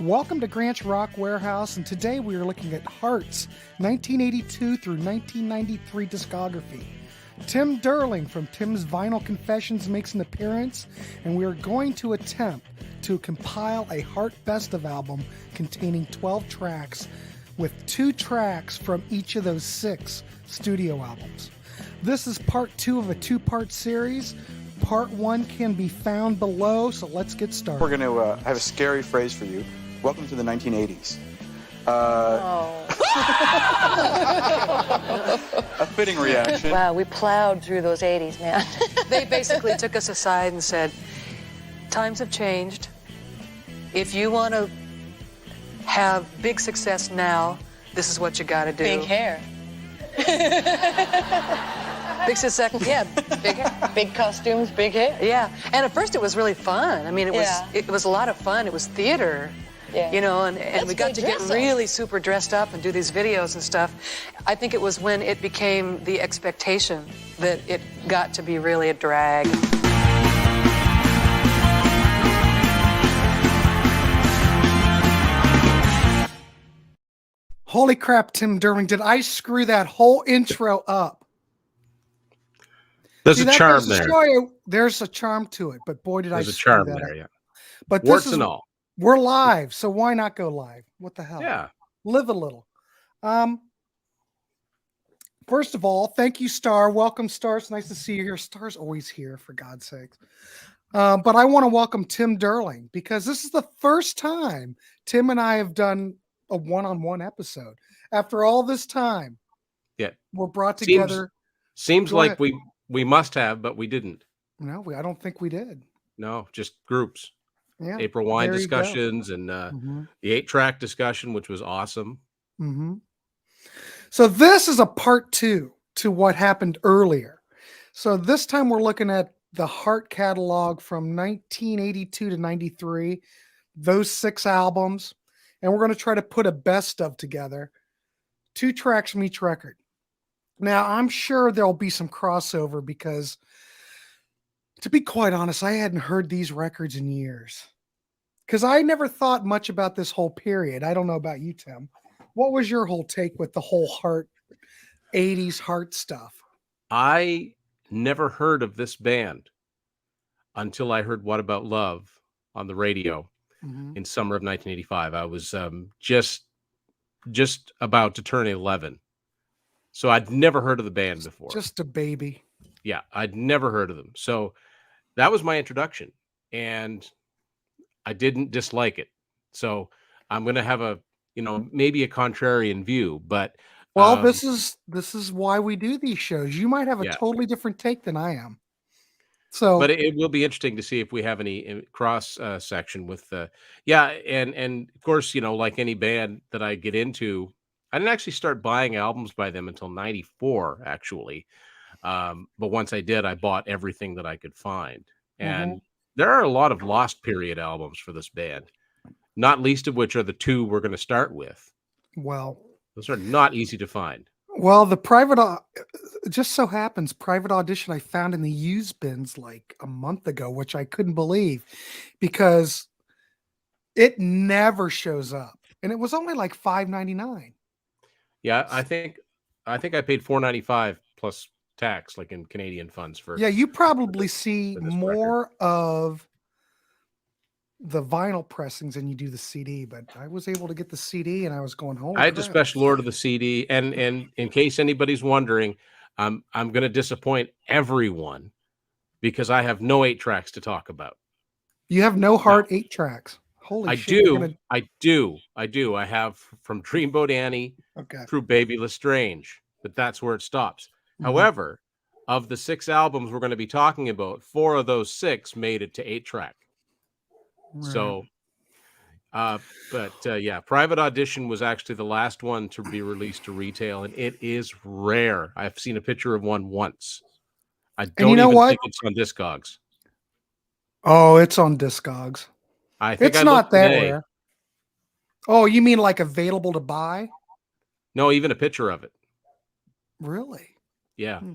Welcome to Grant's Rock Warehouse, and today we are looking at Heart's 1982 through 1993 discography. Tim Durling from Tim's Vinyl Confessions makes an appearance, and we are going to attempt to compile a Heart Best of album containing 12 tracks, with 2 tracks from each of those 6 studio albums. This is part 2 of a 2-part series. Part 1 can be found below, so let's get started. We're going to have a scary phrase for you. Welcome to the 1980s. A fitting reaction. Wow, we plowed through those 80s, man. They basically took us aside and said, times have changed. If you want to have big success now, this is what you got to do. Big hair. Big success, yeah, big hair. Big costumes, big hair. Yeah, and at first it was really fun. I mean, it was Yeah. it was a lot of fun. It was theater. Yeah. You know, and That's we got good to get dress-up. really super dressed up and do these videos and stuff. I think it was when it became the expectation that it got to be really a drag. Holy crap, Tim Durling, did I screw that whole intro up? There's See, a that charm goes to there. show you there's a charm to it, but boy, did There's I a screw charm that there, up. yeah. But Warts this is, and all. we're live, so why not go live? What the hell? Yeah. Live a little. First of all, thank you, Star. Welcome, Star. It's nice to see you here. Star's always here, for God's sakes. But I want to welcome Tim Durling because this is the first time Tim and I have done a one-on-one episode. After all this time, Yeah. we're brought together. Seems Go like ahead. we must have, but we didn't. No, I don't think we did. No, just groups. Yeah. April wine there you go. discussions and Mhm. the 8-track discussion, which was awesome. Mm-hmm. So this is a part 2 to what happened earlier. So this time we're looking at the Heart catalog from 1982 to 93, those 6 albums, and we're going to try to put a best of together, 2 tracks from each record. Now, I'm sure there'll be some crossover because, to be quite honest, I hadn't heard these records in years because I never thought much about this whole period. I don't know about you, Tim. What was your whole take with the whole Heart 80s Heart stuff? I never heard of this band until I heard What About Love on the radio Mhm. in summer of 1985. I was just about to turn 11. So I'd never heard of the band before. Just a baby. Yeah, I'd never heard of them. So that was my introduction, and I didn't dislike it. So I'm going to have maybe a contrarian view, but Well, this is why we do these shows. You might have a Yeah. totally different take than I am. So, but it will be interesting to see if we have any cross section with and of course, like any band that I get into, I didn't actually start buying albums by them until 94 actually. But once I did, I bought everything that I could find. And there are a lot of lost period albums for this band, not least of which are the 2 we're going to start with. well, Those are not easy to find. the private, it just so happens, Private Audition I found in the used bins like a month ago, which I couldn't believe because it never shows up. And it was only like $5.99. Yeah, I think I paid $4.95 plus tax, like in Canadian funds for. Yeah, you probably see for this more of the vinyl pressings than you do the CD, but I was able to get the CD and I was going home. I had to special order the CD, and in case anybody's wondering, I'm going to disappoint everyone because I have no 8 tracks to talk about. You have no Heart 8 tracks. Holy I shit. do, I do. I have from Dreamboat Annie Okay. through Baby Lestrange, but that's where it stops. Mhm. However, of the 6 albums we're going to be talking about, 4 of those 6 made it to 8-track. Right. So, Private Audition was actually the last one to be released to retail, and it is rare. I've seen a picture of one once. I don't you know even what? think it's on Discogs. Oh, it's on Discogs. I think It's I not looked that today. rare. Oh, you mean like available to buy? No, even a picture of it. Really? Yeah. Hmm.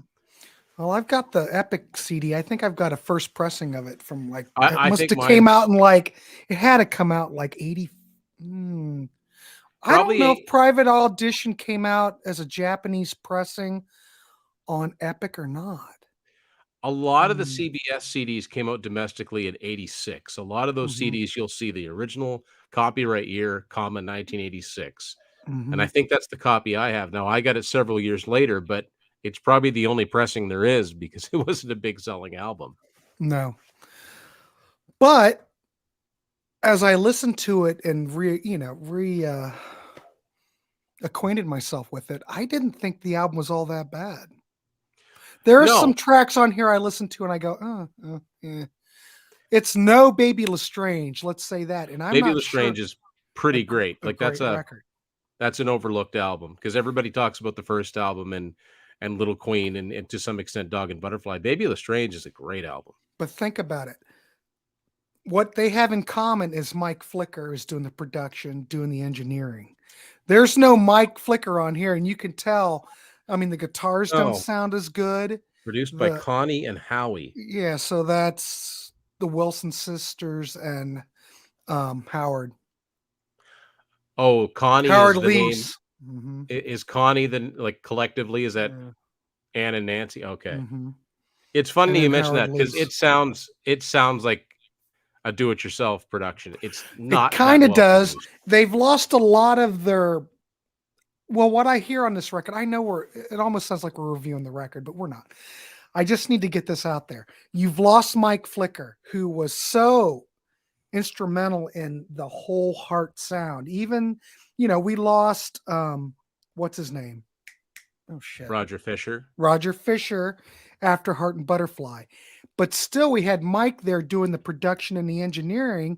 Well, I've got the Epic CD. I think I've got a first pressing of it from like, I it must think have mine came is- out in like, it had to come out like 80, I don't Probably know if Private Audition came out as a Japanese pressing on Epic or not. a lot of the CBS CDs came out domestically in '86. A lot of those CDs, you'll see the original copyright year, comma 1986. And I think that's the copy I have. Now, I got it several years later, but it's probably the only pressing there is because it wasn't a big selling album. No. But as I listened to it and acquainted myself with it, I didn't think the album was all that bad. There are some No, tracks on here I listen to and I go, yeah. It's no Baby Lestrange, let's say that. And I'm Baby not sure Lestrange is pretty great. a Like great record. that's an overlooked album because everybody talks about the first album and Little Queen and to some extent Dog and Butterfly. Baby Lestrange is a great album. But think about it. What they have in common is Mike Flicker is doing the production, doing the engineering. There's no Mike Flicker on here, and you can tell. I mean, the guitars don't No. sound as good. Produced by Connie and Howie. Yeah, so that's the Wilson sisters and Howard. Oh, Connie Howard is the name. Leese. Is Connie like collectively? Is that Ann and Nancy? Okay. It's And funny you then mention Howard that because Leese. it sounds like a do-it-yourself production. It's It not kind that of well does. produced. They've lost a lot of their. Well, what I hear on this record, I know it almost sounds like we're reviewing the record, but we're not. I just need to get this out there. You've lost Mike Flicker, who was so instrumental in the whole Heart sound. Even, we lost, what's his name? Oh, shit. Roger Fisher. Roger Fisher after Heart and Butterfly. But still, we had Mike there doing the production and the engineering,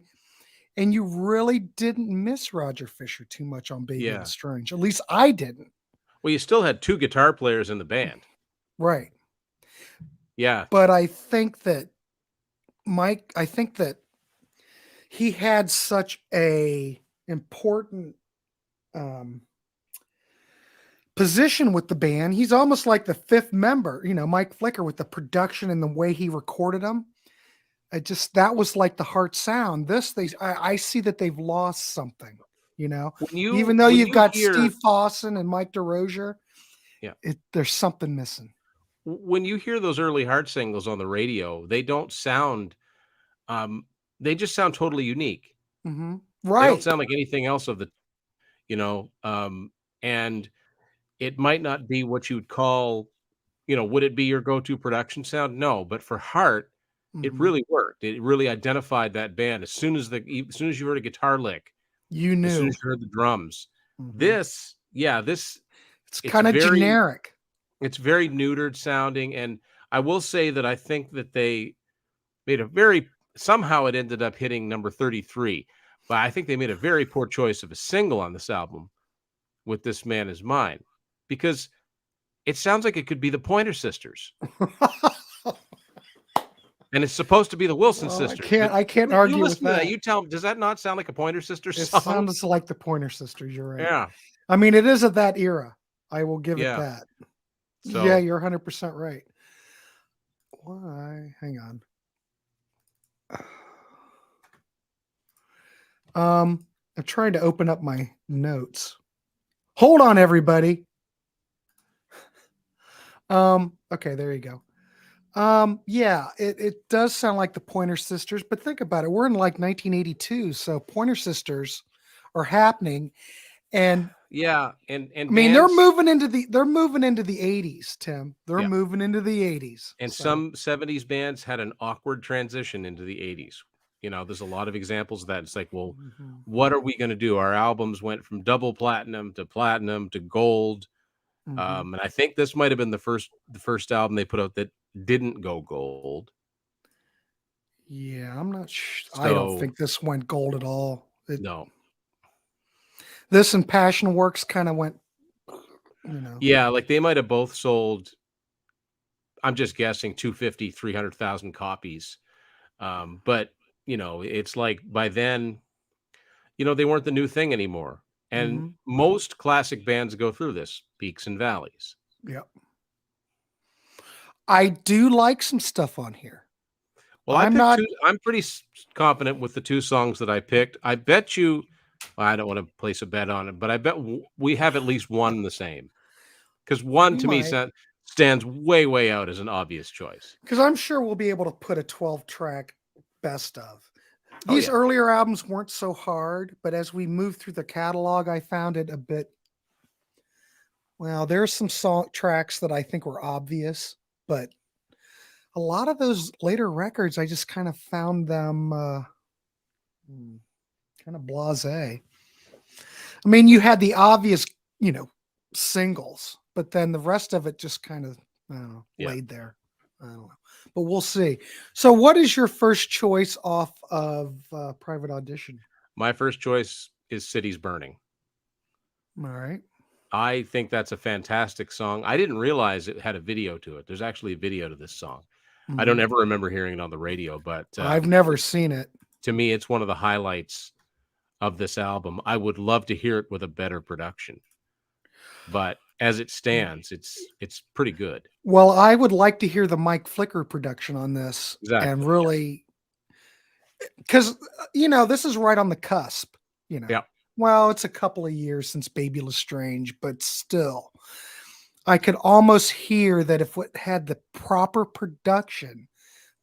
and you really didn't miss Roger Fisher too much on Baby Yeah. Lestrange. At least I didn't. Well, you still had two guitar players in the band. Right. Yeah. But I think that he had such a important position with the band. He's almost like the fifth member, Mike Flicker, with the production and the way he recorded them. That was like the Heart sound. I see that they've lost something, even though you've got Steve Fossen and Mike DeRozier. Yeah. There's something missing. When you hear those early Heart singles on the radio, they don't sound, they just sound totally unique. Right. They don't sound like anything else of the, and it might not be what you would call, would it be your go-to production sound? No, but for Heart, it really worked. It really identified that band. As soon as you heard a guitar lick, you knew. As soon as you heard the drums, it's kind of generic. It's very neutered sounding, and I will say that I think that they made somehow it ended up hitting number 33, but I think they made a very poor choice of a single on this album with This Man Is Mine, because it sounds like it could be the Pointer Sisters. And it's supposed to be the Wilson sisters. I can't argue with that. You tell me, does that not sound like a Pointer Sisters It song? sounds like the Pointer Sisters. You're right. Yeah. I mean, it is of that era. I will give it that. So, yeah, you're 100% right. Why? Hang on. I'm trying to open up my notes. Hold on, everybody. Okay, there you go. Yeah, it does sound like the Pointer Sisters, but think about it. We're in like 1982, so Pointer Sisters are happening, and and I mean they're moving into the 80s, Tim. They're moving into the 80s. And some 70s bands had an awkward transition into the 80s. There's a lot of examples of that. It's like, well, what are we going to do? Our albums went from double platinum to gold. And I think this might have been the first album they put out that didn't go gold. Yeah, I'm not sure. I don't think this went gold at all. No. This and Passion Works kind of went, Yeah, like they might have both sold, I'm just guessing, 250, 300,000 copies. But, it's like by then, they weren't the new thing anymore. And most classic bands go through this, peaks and valleys. Yep. I do like some stuff on here. Well, I'm pretty confident with the two songs that I picked. I bet you I don't want to place a bet on it, but I bet we have at least one the same. Because one We to me might, stands way out as an obvious choice. because I'm sure we'll be able to put a 12-track best of. Oh, These yeah. earlier albums weren't so hard, but as we moved through the catalog, I found it a bit. Well, there's some song tracks that I think were obvious, but a lot of those later records, I just kind of found them kind of blasé. I mean, you had the obvious, singles, but then the rest of it just kind of, I don't know, Yeah. laid there. I don't know, but we'll see. So, what is your first choice off of Private Audition? My first choice is Cities Burning. All right. I think that's a fantastic song. I didn't realize it had a video to it. There's actually a video to this song. I don't ever remember hearing it on the radio, but I've never seen it. to me, it's one of the highlights of this album. I would love to hear it with a better production, but as it stands, it's pretty good. Well, I would like to hear the Mike Flicker production on this, Exactly, and yeah. really, because this is right on the cusp. Yeah. Well, it's a couple of years since Baby Lestrange, but still, I could almost hear that if it had the proper production,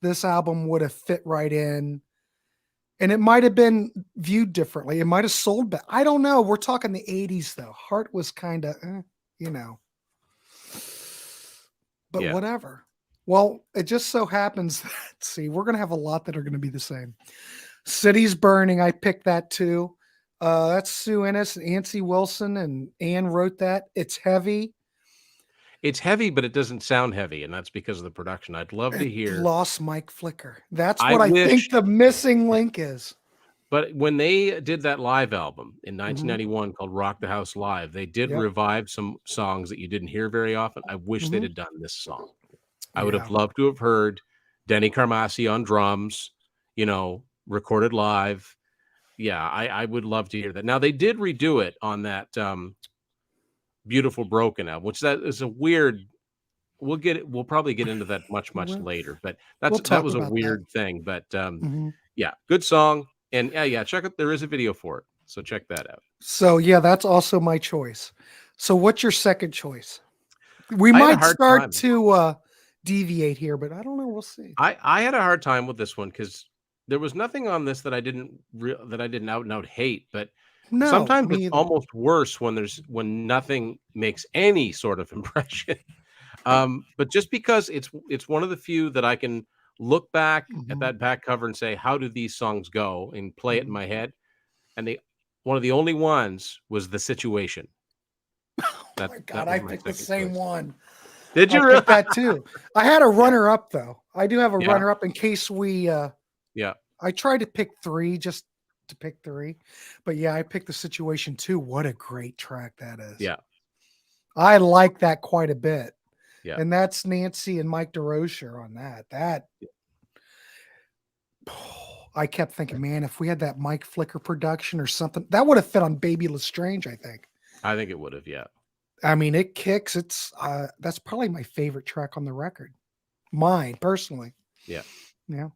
this album would have fit right in, and it might have been viewed differently. It might have sold better. I don't know. We're talking the '80s, though. Heart was kind of, but Yeah. whatever. Well, it just so happens that, see, we're going to have a lot that are going to be the same. Cities Burning, I picked that too. That's Sue Ennis and Nancy Wilson, and Ann wrote that. It's heavy. It's heavy, but it doesn't sound heavy, and that's because of the production. I'd love to It hear. lost Mike Flicker. That's I what I think wish- the missing link is. But when they did that live album in 1991 called Rock the House Live, they did Yep. revive some songs that you didn't hear very often. I wish they'd Mhm. have done this song. I would have Yeah. loved to have heard Denny Carmassi on drums, recorded live. Yeah, I would love to hear that. Now they did redo it on that Beautiful Broken album, which that is a weird. We'll probably get into that much Well, later, but we'll that talk was a about that. weird thing. But Mhm. yeah, good song, and yeah, check it. There is a video for it, so check that out. So yeah, that's also my choice. So what's your second choice? We I had a might hard start time. to deviate here, but I don't know. We'll see. I had a hard time with this one because there was nothing on this that I didn't out and out hate, but No, sometimes me it's either. almost worse when nothing makes any sort of impression. But just because it's one of the few that I can look back at Mhm. that back cover and say, how do these songs go, and play it in Mhm. my head. And one of the only ones was The Situation. Oh That my that God, was I my picked the second same choice. one. Did I you really? picked that too. I had a runner-up though. I do have a Yeah. runner-up in case we. Yeah. I tried to pick three, just to pick three, but yeah, I picked The Situation too. What a great track that is. Yeah. I like that quite a bit. Yeah. And that's Nancy and Mike DeRocher on that. I kept thinking, man, if we had that Mike Flicker production or something, that would have fit on Baby Lestrange, I think. I think it would have, yeah. I mean, it kicks. It's that's probably my favorite track on the record. Mine, personally. Yeah. Yeah.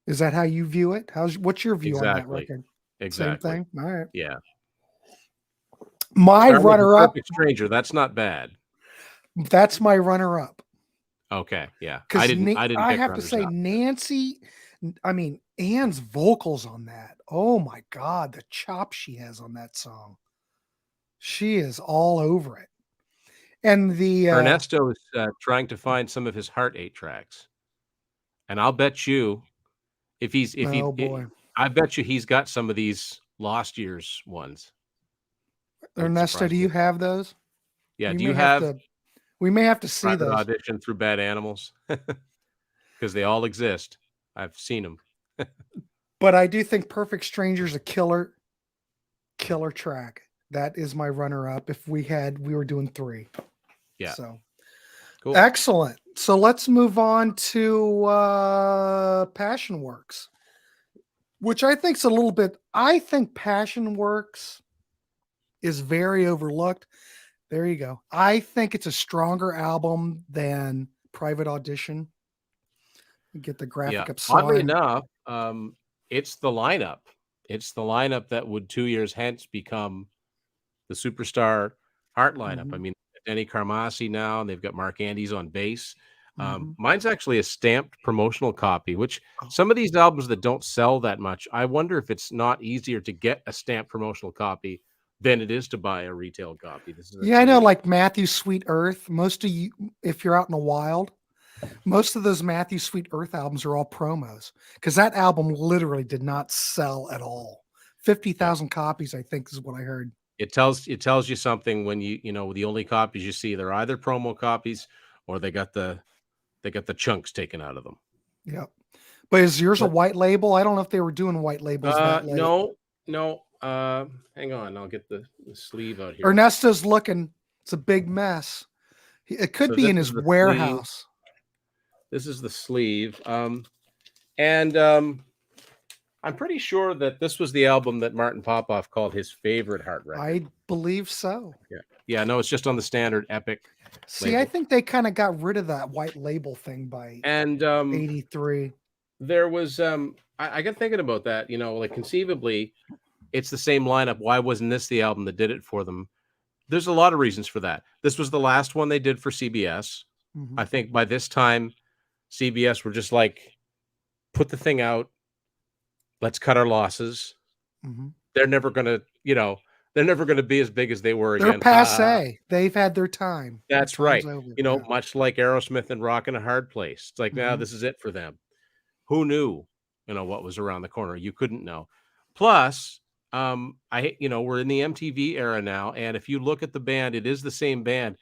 Is that how you view it? What's your view on that Exactly. record? Exactly. Same thing? All right. Yeah. My Starting with runner-up, Perfect Stranger, that's not bad. that's my runner-up. Okay, yeah. Because I didn't I pick have to say, runners-up. Nancy, I mean, Ann's vocals on that. Oh my God, the chop she has on that song. She is all over it. And the Ernesto is trying to find some of his Heart 8 tracks. And I'll bet you oh boy, I bet you he's got some of these Lost Years ones. Wouldn't Ernesto, surprise do me. you have those? Yeah, We do you may have we may have to see Private those. Audition through Bad Animals? Because they all exist. I've seen them. But I do think Perfect Stranger's a killer track. That is my runner-up. If we were doing three. Yeah. So Cool. excellent. So let's move on to Passion Works, which I think is a little bit. I think Passion Works is very overlooked. There you go. I think it's a stronger album than Private Audition. You get the graphic Yeah. up slide. Oddly enough, it's the lineup It's the lineup that would 2 years hence become the superstar Heart lineup. I Mhm, mean, Denny Carmassi now, and they've got Mark Andes on bass. mhm. Mine's actually a stamped promotional copy, which Oh. some of these albums that don't sell that much, I wonder if it's not easier to get a stamped promotional copy than it is to buy a retail copy. This is a Yeah, I know, really like Matthew Sweet Earth. Most of you, if you're out in the wild, most of those Matthew Sweet Earth albums are all promos because that album literally did not sell at all. yeah. 50,000 copies, I think, is what I heard. It tells you something when the only copies you see, they're either promo copies or they got the chunks taken out of them. Yep. But is yours a But white label? I don't know if they were doing white labels that late. no, no. Hang on, I'll get the sleeve out here. Ernesto's looking. It's a big mess. It could So be this in is his the sleeve. warehouse. This is the sleeve. And I'm pretty sure that this was the album that Martin Popoff called his favorite Heart record. I believe so. Yeah. Yeah, no, it's just on the standard Epic See, I label. think they kind of got rid of that white label thing by And 83. there was I got thinking about that, like conceivably it's the same lineup. Why wasn't this the album that did it for them? There's a lot of reasons for that. This was the last one they did for CBS. I Mhm, think by this time CBS were just like, put the thing out, let's cut our losses. mhm. They're never gonna, they're never gonna be as big as they were They're again. Ha, ha, ha. passe. They've had their time. Their That's time's right. over. Yeah. Much like Aerosmith and Rockin' a Hard Place. It's like, now Mhm. this is it for them. Who knew, what was around the corner? You couldn't know. Plus, we're in the MTV era now, and if you look at the band, it is the same band,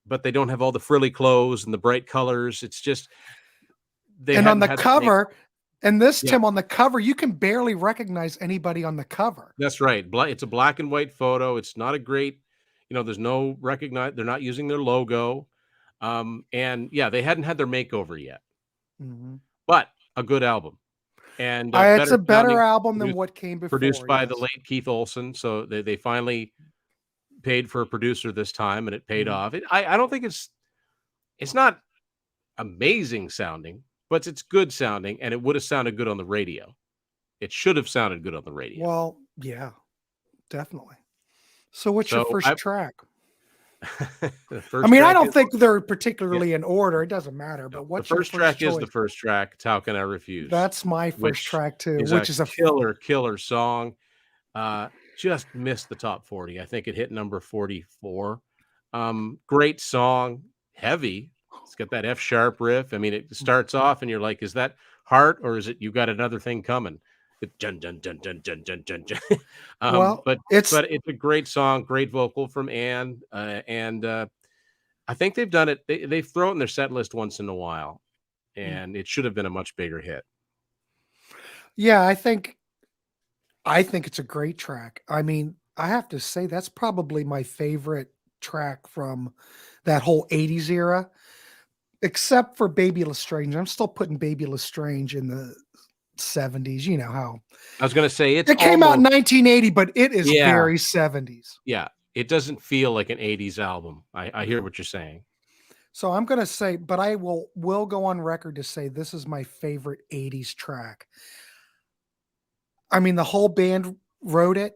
but they don't have all the frilly clothes and the bright colors. It's just they And on hadn't the had to make. cover, and this, Yeah, Tim, on the cover, you can barely recognize anybody on the cover. that's right. It's a black and white photo. It's not a great, there's no recognize. They're not using their logo, and yeah, they hadn't had their makeover yet, Mhm. but a good album and It's better a better sounding. album than Produced, what came produced before, by the yes. late Keith Olsen, so they finally paid for a producer this time, and it paid Mhm. off. I don't think it's not amazing sounding, but it's good sounding, and it would have sounded good on the radio. It should have sounded good on the radio. Well, yeah, definitely. So what's your So first track? the I first mean, I track don't is think they're yeah, particularly in order. It doesn't matter, no, but the what's your first first track is the choice? first track. It's How Can I Refuse, That's my first which track too, is a which is a killer song. Just missed the top 40. I think it hit number 44. Great song, heavy. It's got that F sharp riff. I mean, it starts off and you're like, is that Heart or is it You Got Another Thing Coming? It dun dun dun dun dun dun dun dun. well, But it's it's a great song, great vocal from Anne, and I think they've done it. They've thrown it in their set list once in a while, mm, and it should have been a much bigger hit. yeah, I think it's a great track. I mean, I have to say that's probably my favorite track from that whole 80s era, except for Baby Lestrange. I'm still putting Baby Lestrange in the 70s. You know how I was going to say it's it came out in almost 1980, but it is yeah. very 70s. Yeah, it doesn't feel like an '80s album. I hear what you're saying. So I'm gonna say, but I will go on record to say this is my favorite 80s track. I mean, the whole band wrote it.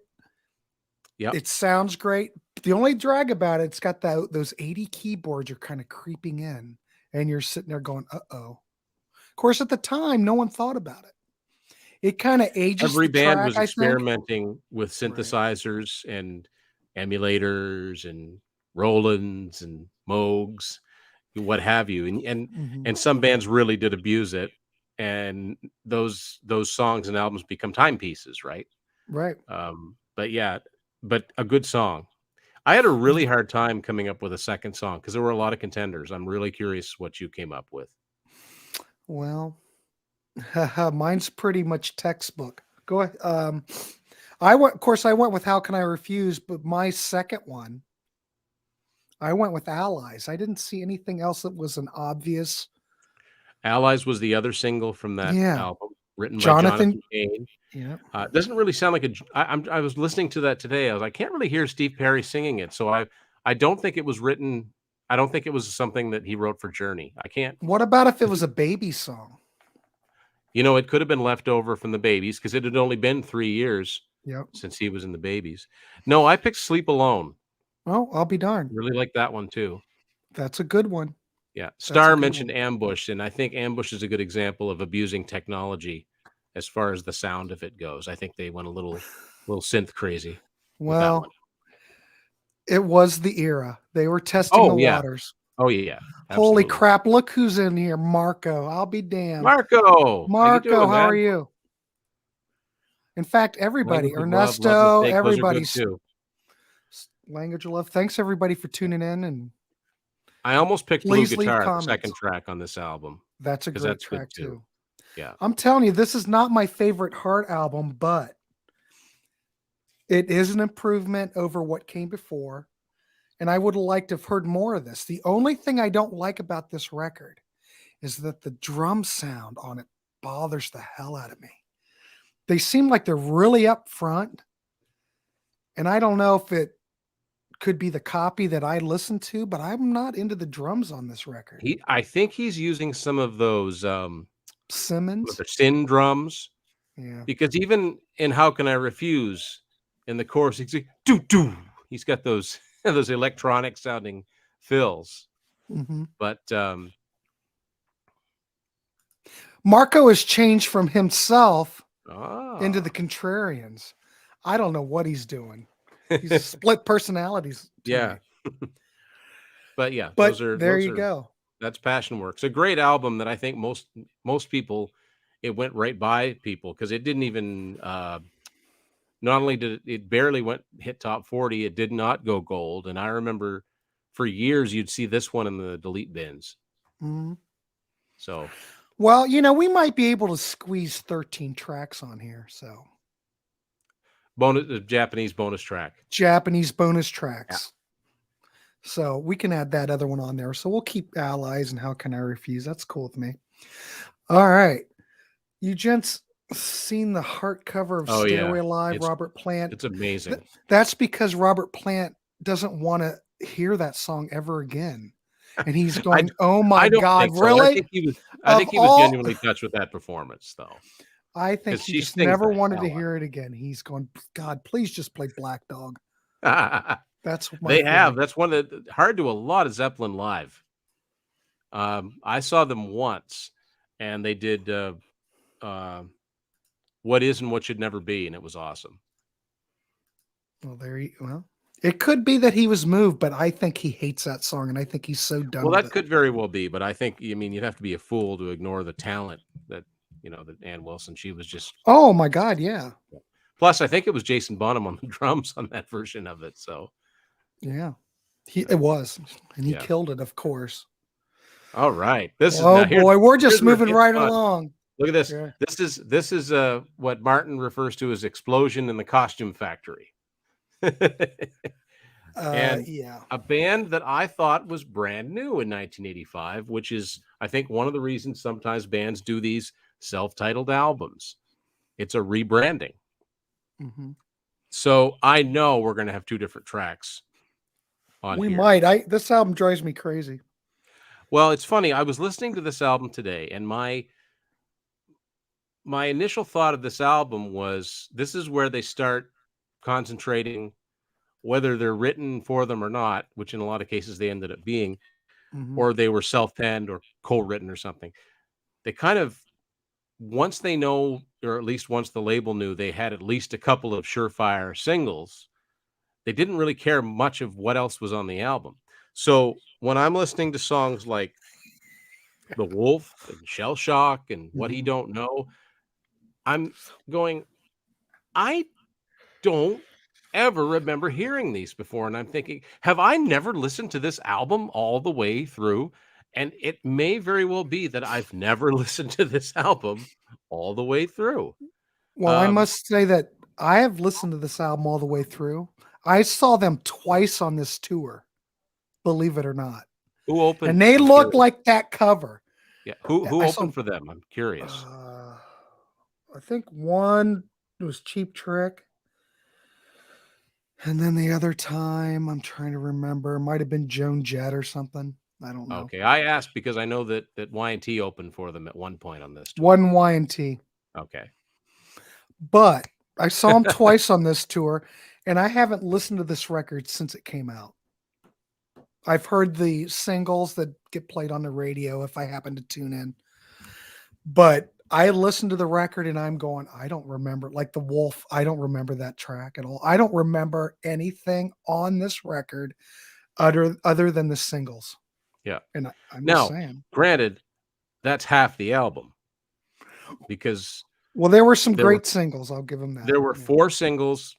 Yep. It sounds great. The only drag about it, it's got those 80 keyboards are kind of creeping in, and you're sitting there going, "Uh-oh." Of course, at the time, no one thought about it. It kind of ages Every the band track, was I think. experimenting with Right. synthesizers and emulators and Rolands and Moogs, what have you, and Mhm. and some bands really did abuse it, and those songs and albums become timepieces, right? Right. But yeah, but a good song. I had a really Ye hard time coming up with a second song because there were a lot of contenders. I'm really curious what you came up with. Well, mine's pretty much textbook. Go ahead. I went, of course, I went with How Can I Refuse, but my second one, I went with Allies. I didn't see anything else that was an obvious. Allies was the other single from that Yeah. album, written by Jonathan. Jonathan Cain. Yeah. It doesn't really sound like a. I was listening to that today. I can't really hear Steve Perry singing it, so I don't think it was written. I don't think it was something that he wrote for Journey. I can't. What about if it was a baby song? It could have been left over from the Babies because it had only been 3 years Yep. since he was in the Babies. No, I picked Sleep Alone. Oh, I'll be darned. Really like that one too. That's a good one. Yeah. That's a Star good mentioned one. Ambush, and I think Ambush is a good example of abusing technology as far as the sound of it goes. I think they went a little synth crazy with that one. Well, it was the era. They were testing the Oh, yeah. waters. Oh, yeah. Holy Absolutely. crap. Look who's in here. Marco. I'll be damned. Marco, how you doing, How are man? you? In fact, everybody. Language of Love, Love Ernesto, Mistake, those are good everybody's too. Language of Love. Thanks everybody for tuning in, and I almost picked Blue please leave Guitar, the comments. second track on this album. That's a 'cause great that's good track too. too. Yeah. I'm telling you, this is not my favorite Heart album, but it is an improvement over what came before. And I would have liked to have heard more of this. The only thing I don't like about this record is that the drum sound on it bothers the hell out of me. They seem like they're really up front. And I don't know if it could be the copy that I listened to, but I'm not into the drums on this record. I think he's using some of those Simmons. the Sin drums. Yeah. Because even in How Can I Refuse, in the chorus, he's like, doo doo. He's got those those electronic sounding fills. Mm-hmm. But Marco has changed from himself into the ah, Contrarians. I don't know what he's doing. He's split personalities. To yeah. me. But yeah, But those are there you go. That's Passion Works. A great album that I think most people, it went right by people because it didn't even not only did it barely hit top 40, it did not go gold. And I remember for years you'd see this one in the delete bins. Mhm. So Well, we might be able to squeeze 13 tracks on here. So Japanese bonus track. Japanese bonus tracks. Yeah. So we can add that other one on there. So we'll keep Allies and How Can I Refuse? That's cool with me. All right. You gents seen the Heart cover of Stairway Alive, Robert Plant? It's amazing. That's because Robert Plant doesn't want to hear that song ever again. And he's going, oh my God, really? I think he was genuinely touched with that performance, though. I think he just never wanted to hear it again. He's going, God, please just play Black Dog. That's my feeling. That's one of the hard to a lot of Zeppelin live. I saw them once, and they did What Is and What Should Never Be, and it was awesome. Well, it could be that he was moved, but I think he hates that song, and I think he's so done. Well, that could very well be, but I think you'd have to be a fool to ignore the talent that that Ann Wilson. She was just. Oh my God, yeah. Plus, I think it was Jason Bonham on the drums on that version of it. So. Yeah, it was, and he killed it, of course. All right, boy, we're just moving right along. Look at this. Yeah. This is what Martin refers to as explosion in the costume factory. And a band that I thought was brand new in 1985, which is, I think, one of the reasons sometimes bands do these self-titled albums. It's a rebranding. Mm-hmm. So I know we're going to have two different tracks on here. Might. This album drives me crazy. Well, it's funny. I was listening to this album today, and my initial thought of this album was this is where they start concentrating, whether they're written for them or not, which in a lot of cases they ended up being, or they were self-penned or co-written or something. They kind of, once they know, or at least once the label knew they had at least a couple of surefire singles, they didn't really care much of what else was on the album. So when I'm listening to songs like The Wolf and Shell Shock and What He Don't Know, I'm going, I don't ever remember hearing these before. And I'm thinking, have I never listened to this album all the way through? And it may very well be that I've never listened to this album all the way through. Well, I must say that I have listened to this album all the way through. I saw them twice on this tour, believe it or not. Who opened? And they look like that cover. Yeah. Who opened for them? I'm curious. I think one was Cheap Trick. And then the other time, I'm trying to remember, might have been Joan Jett or something. I don't know. Okay, I asked because I know that Y&T opened for them at one point on this tour. One Y&T. Okay. But I saw them twice on this tour, and I haven't listened to this record since it came out. I've heard the singles that get played on the radio if I happen to tune in. But I listened to the record and I'm going, I don't remember, like The Wolf, I don't remember that track at all. I don't remember anything on this record other than the singles. Yeah. And I'm just Now, saying. granted, that's half the album because Well, there were some there were- great singles. I'll give them that. there were Yeah. 4 singles.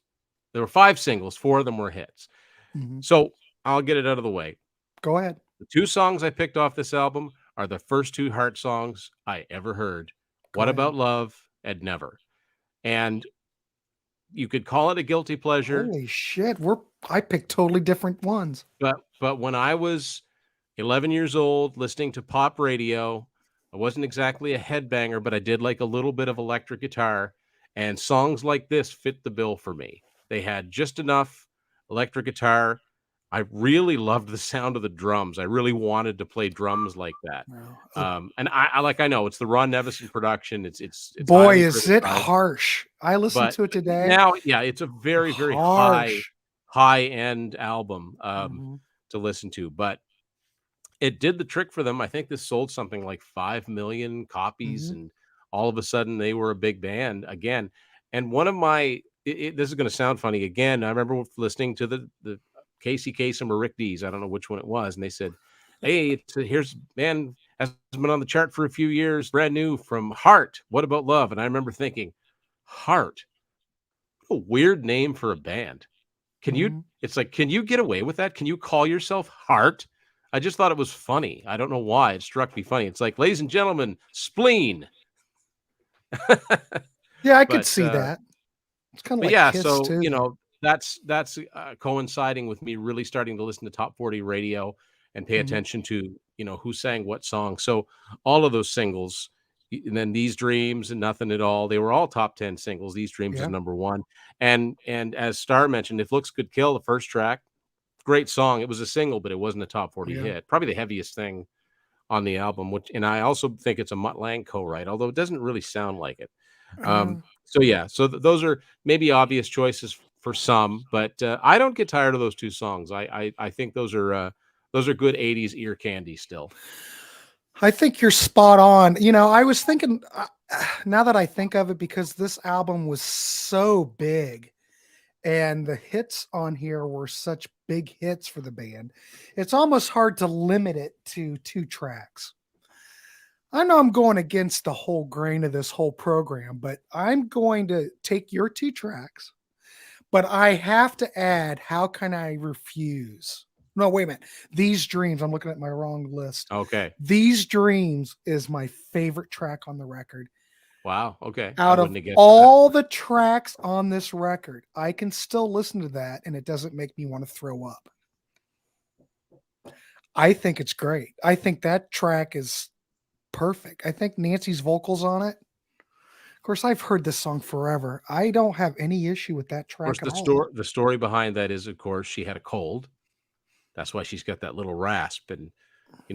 There were 5 singles. 4 of them were hits. Mhm. So I'll get it out of the way. Go ahead. The 2 songs I picked off this album are the first 2 Heart songs I ever heard. Go What ahead. About Love and Never. And you could call it a guilty pleasure, Holy shit. I picked totally different ones. but when I was 11 years old listening to pop radio, I wasn't exactly a headbanger, but I did like a little bit of electric guitar, and songs like this fit the bill for me. They had just enough electric guitar. I really loved the sound of the drums. I really wanted to play drums like that. Wow. And I know it's the Ron Nevison production. It's Boy, highly is it criticized, harsh. I listened but to it today. now, yeah, it's a very, very Harsh. high end album Mhm. to listen to, but it did the trick for them. I think this sold something like 5 million copies, Mhm. and all of a sudden they were a big band again. And one of my, this is going to sound funny again. I remember listening to the Casey Kasem or Rick Dees. I don't know which one it was, and they said, "Hey, here's a band has been on the chart for a few years, brand new from Heart. What About Love?" And I remember thinking, Heart, what a weird name for a band. Mhm. It's like, can you get away with that? Can you call yourself Heart? I just thought it was funny. I don't know why it struck me funny. It's like, ladies and gentlemen, Spleen. Yeah, I could But see that. It's kind of but like yeah, Kiss so too. that's coinciding with me really starting to listen to Top 40 radio and pay Mhm. attention to who sang what song. So all of those singles, and then These Dreams and Nothing at All, they were all top 10 singles. These Dreams is Yeah. number 1, and as Star mentioned, If Looks Could Kill, the first track, great song. It was a single, but it wasn't a top 40 Yeah. hit. Probably the heaviest thing on the album, and I also think it's a Mutt Lange co-write, although it doesn't really sound like it. Uh, So yeah, so those are maybe obvious choices for some, but I don't get tired of those 2 songs. I think those are good 80s ear candy still. I think you're spot on. I was thinking, now that I think of it, because this album was so big and the hits on here were such big hits for the band, it's almost hard to limit it to 2 tracks. I know I'm going against the whole grain of this whole program, but I'm going to take your 2 tracks, but I have to add How Can I Refuse? No, wait a minute. These Dreams. I'm looking at my wrong list. Okay. These Dreams is my favorite track on the record. Wow. Okay. I Out of wouldn't have guessed all the tracks on this record, I can still listen to that and it doesn't make me want to throw up. I think it's great. I think that track is perfect. I think Nancy's vocals on it. Of course, I've heard this song forever. I don't have any issue with that Of course, track at all. the story behind that is, of course, she had a cold. That's why she's got that little rasp. And,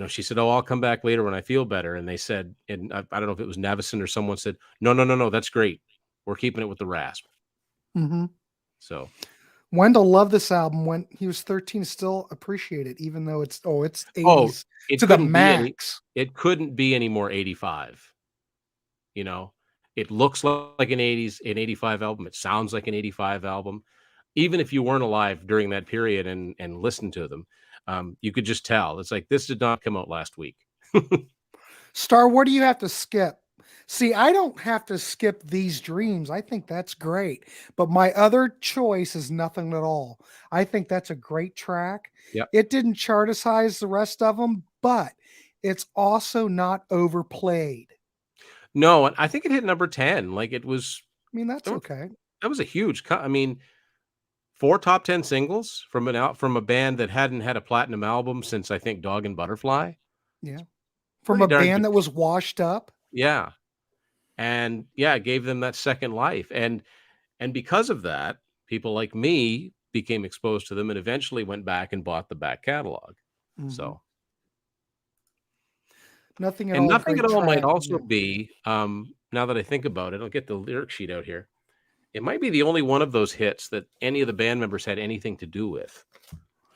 she said, "Oh, I'll come back later when I feel better." And they said, and I don't know if it was Nevison or someone said, "No, no, no, no, that's great. We're keeping it with the rasp." Mm-hmm. So, Wendell loved this album when he was 13, still appreciate it, even though it's 80s oh, it to the couldn't be any, max. it couldn't be any more 85. It looks like an 85 album. It sounds like an 85 album. Even if you weren't alive during that period and listened to them, you could just tell. It's like, this did not come out last week. Star, what do you have to skip? See, I don't have to skip These Dreams. I think that's great. But my other choice is Nothing at All. I think that's a great track. Yep. It didn't chart as high as the rest of them, but it's also not overplayed. No, and I think it hit number 10. Like, it was, I mean, that's there were- okay. that was a huge cut. I mean, 4 top 10 singles from a band that hadn't had a platinum album since, I think, Dog and Butterfly. Yeah. From Pretty a darn band good. that was washed up. Yeah. And yeah, it gave them that second life. And because of that, people like me became exposed to them and eventually went back and bought the back catalog. Mhm. So Nothing at And all. Nothing Great at All might track. also Yeah. be, now that I think about it, I'll get the lyric sheet out here. It might be the only one of those hits that any of the band members had anything to do with,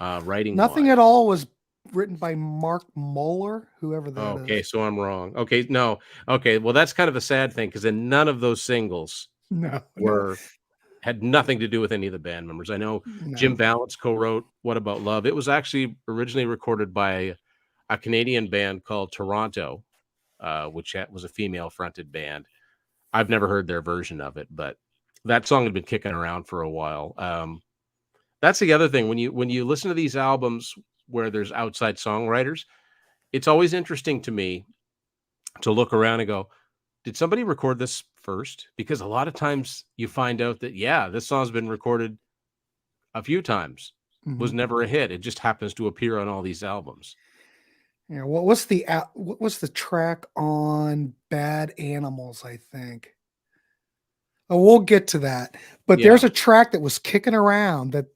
writing Nothing wise. at all was written by Mark Moeller, whoever that Okay, is. so I'm wrong. Okay, no. Okay, well, that's kind of a sad thing because then none of those singles No, no, were had nothing to do with any of the band members. I know Jim no. Vallance co-wrote "What About Love." It was actually originally recorded by a Canadian band called Toronto, which was a female-fronted band. I've never heard their version of it, but that song had been kicking around for a while. That's the other thing when you listen to these albums where there's outside songwriters, it's always interesting to me to look around and go, did somebody record this first? Because a lot of times you find out that, yeah, this song's been recorded a few times, was Mhm. never a hit. It just happens to appear on all these albums. Yeah, what was the track on Bad Animals, I think? Oh, we'll get to that. But Yeah. there's a track that was kicking around that,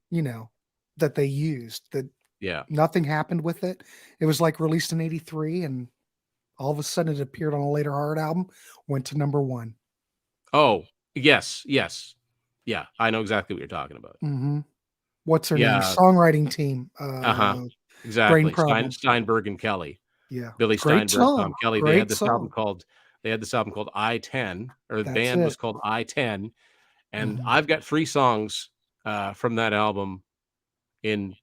you know, that they used that Yeah. nothing happened with it. It was like released in 83 and all of a sudden it appeared on a later Hard album, went to number 1. Oh, yes. Yes. Yeah. I know exactly what you're talking about. Mhm. What's her name? Yeah. Songwriting team. Uh-huh. Brain Exactly. Problem. Steinberg and Kelly. Yeah. Billy Great Steinberg, Tom song. Kelly. Great song. They had this album called I-10, or the That's band was it. called I-10. And Mhm. I've got 3 songs from that album in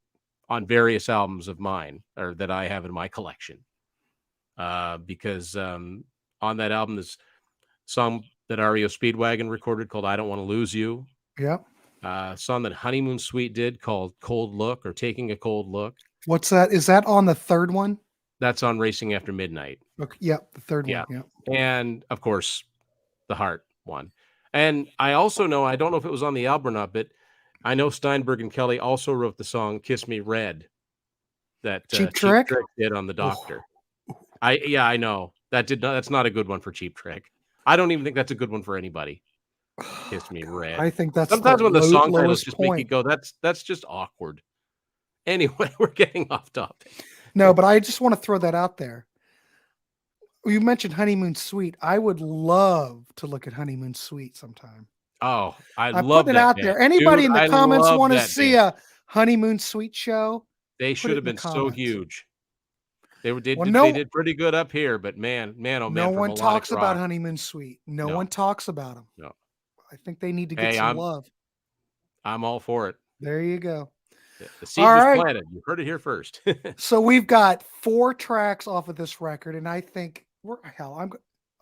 on various albums of mine or that I have in my collection. Because on that album there's a song that REO Speedwagon recorded called I Don't Want to Lose You. Yep. Song that Honeymoon Suite did called Cold Look or Taking a Cold Look. What's that? Is that on the third one? That's on Racing After Midnight. Okay. Yep. The third Yeah. one. Yep. And of course, the Heart one. And I also know, I don't know if it was on the album or not, but I know Steinberg and Kelly also wrote the song Kiss Me Red that Cheap Cheap Trick? Trick did on the Oh, Doctor. I know. That's not a good one for Cheap Trick. I don't even think that's a good one for anybody. Kiss Me I Red. think that's the Sometimes when the song titles lowest just make you point. go, that's just awkward. Anyway, we're getting off topic. No, but I just want to throw that out there. You mentioned Honeymoon Suite. I would love to look at Honeymoon Suite sometime. Oh, I I'm love putting it that out band. there. Anybody Dude, in the I comments love want to that see band. a Honeymoon Suite show? They Put should it have in the been so comments. huge. They Well, did pretty good up here, but man, oh no man, for one melodic talks about rock, Honeymoon Suite. No no, one talks about them. no. I think they need to get Hey, some love. I'm all for it. There you go. The seed All was right. planted. You heard it here first. So we've got 4 tracks off of this record, and I think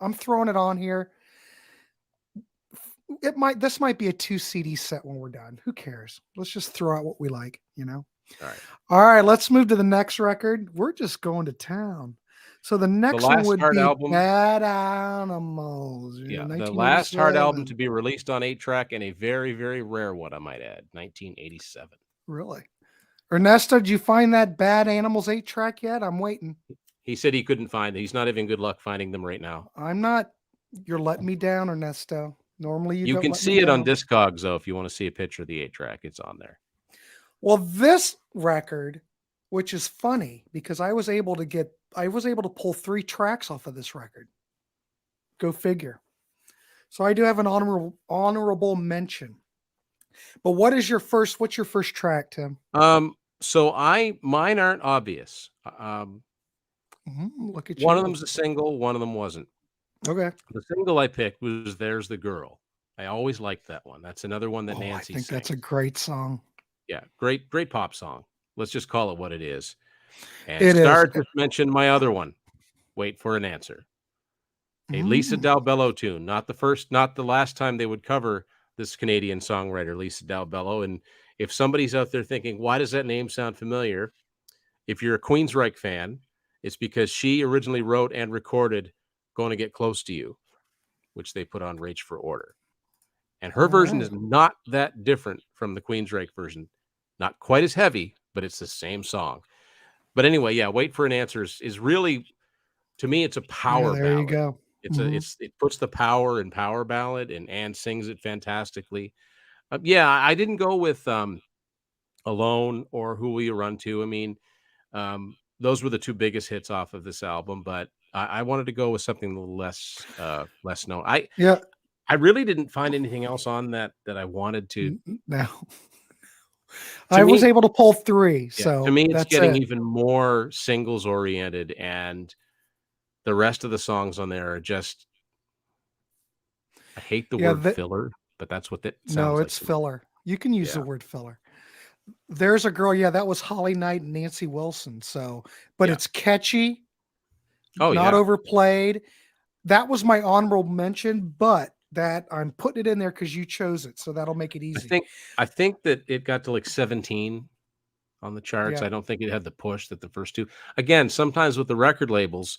I'm throwing it on here. This might be a 2 CD set when we're done. Who cares? Let's just throw out what we like, you know. All right. All right, let's move to the next record. We're just going to town. So the The next one last would Hard be album, Bad Animals, yeah, the last Hard album to 1987. be released on 8-track and a very, very rare one, I might add, 1987. Really? Ernesto, did you find that Bad Animals 8-track yet? I'm waiting. He said he couldn't find it. He's not having good luck finding them right now. I'm not. You're letting me down, Ernesto. Normally you You don't can let me see it on down. Discogs, though, if you want to see a picture of the 8-track. It's on there. Well, this record, which is funny because I was able to pull 3 tracks off of this record. Go figure. So I do have an honorable mention. But what's your first track, Tim? So mine aren't obvious. Look at One you. of them's a single, one of them wasn't. Okay. The single I picked was "There's the Girl." I always liked that one. That's another one that I Nancy think that's a sings. great song. Yeah, great pop song. Let's just call it what it is. And It is. Star just mentioned my other one. Wait for an answer. A Lisa Dalbello tune. Not the last time they would cover this Canadian songwriter, Lisa Dalbello. And if somebody's out there thinking, why does that name sound familiar? If you're a Queensryche fan, it's because she originally wrote and recorded "Gonna Get Close to You," which they put on Rage for Order. And her version is not that different from the Queensryche version. Not quite as heavy, but it's the same song. But anyway, yeah, Wait for an Answer is really, to me, it's a power there you ballad. go. It puts the power in power ballad, and Anne sings it fantastically. Yeah, I didn't go with Alone or Who Will You Run To. I mean, those were the two biggest hits off of this album, but I wanted to go with something a little less known. Yeah. I really didn't find anything else on that I wanted to. No. To I was me, able to pull 3, yeah, to so me, it's that's getting it. even more singles oriented, and the rest of the songs on there are just. I hate the Yeah, word filler, but that's what it no, sounds like it's to me. filler. You can use the Yeah, word filler. There's a girl, yeah, that was Holly Knight and Nancy Wilson. So, but yeah. it's catchy, Oh not yeah. overplayed. That was my honorable mention, but that I'm putting it in there because you chose it, so that'll make it I easy. think I think that it got to like 17 on the charts. Yeah. I don't think it had the push that the first two. Again, sometimes with the record labels,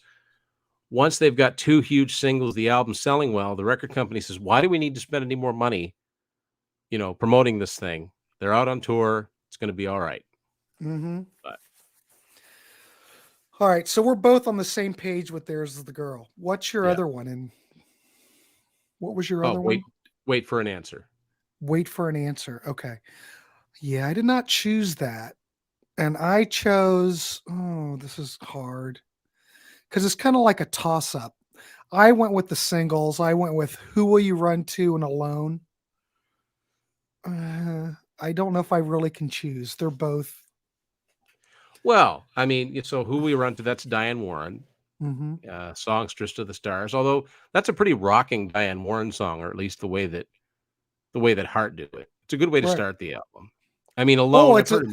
once they've got two huge singles, the album's selling well, the record company says, "Why do we need to spend any more money, promoting this thing? They're out on tour. It's going to be all right." Mm-hmm. But All right, so we're both on the same page with There's the Girl. What's your yeah. other one? And what was your Oh, other one? wait for an answer. Wait for an answer. Okay. Yeah, I did not choose that. And I chose, oh, this is hard because it's kind of like a toss up. I went with the singles. I went with Who Will You Run To and Alone. I don't know if I really can choose. They're both. Well, I mean, so who we run to? That's Diane Warren, Hmm. "Songstress to the Stars." Although that's a pretty rocking Diane Warren song, or at least the way that Heart do it. It's a good way to Right. start the album. I mean, Oh, Alone, I've heard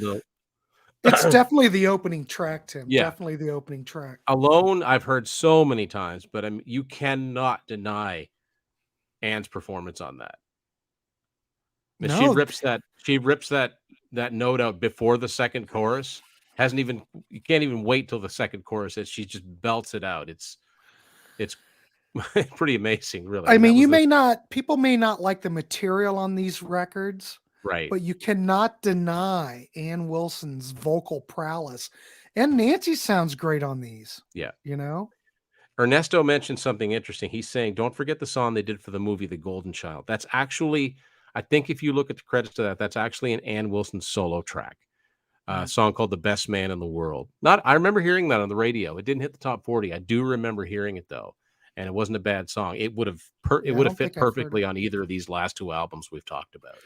it's definitely the opening track, Tim. yeah, Definitely the opening track. Alone, I've heard so many times, but you cannot deny Anne's performance on that. But No, she rips that note out before the second chorus. Hasn't even You can't even wait till the second chorus. She just belts it out. It's pretty amazing, really. I And that mean, was the people may not like the material on these records, right. but you cannot deny Ann Wilson's vocal prowess. And Nancy sounds great on these, Yeah. you know? Ernesto mentioned something interesting. He's saying, "Don't forget the song they did for the movie The Golden Child." That's actually, I think, if you look at the credits to that, that's actually an Ann Wilson solo track. A Mm. song called "The Best Man in the World." Not, I remember hearing that on the radio. It didn't hit the top 40. I do remember hearing it though, and it wasn't a bad song. It Yeah, I would have don't fit think I've heard it. perfectly on either of these last two albums we've talked about.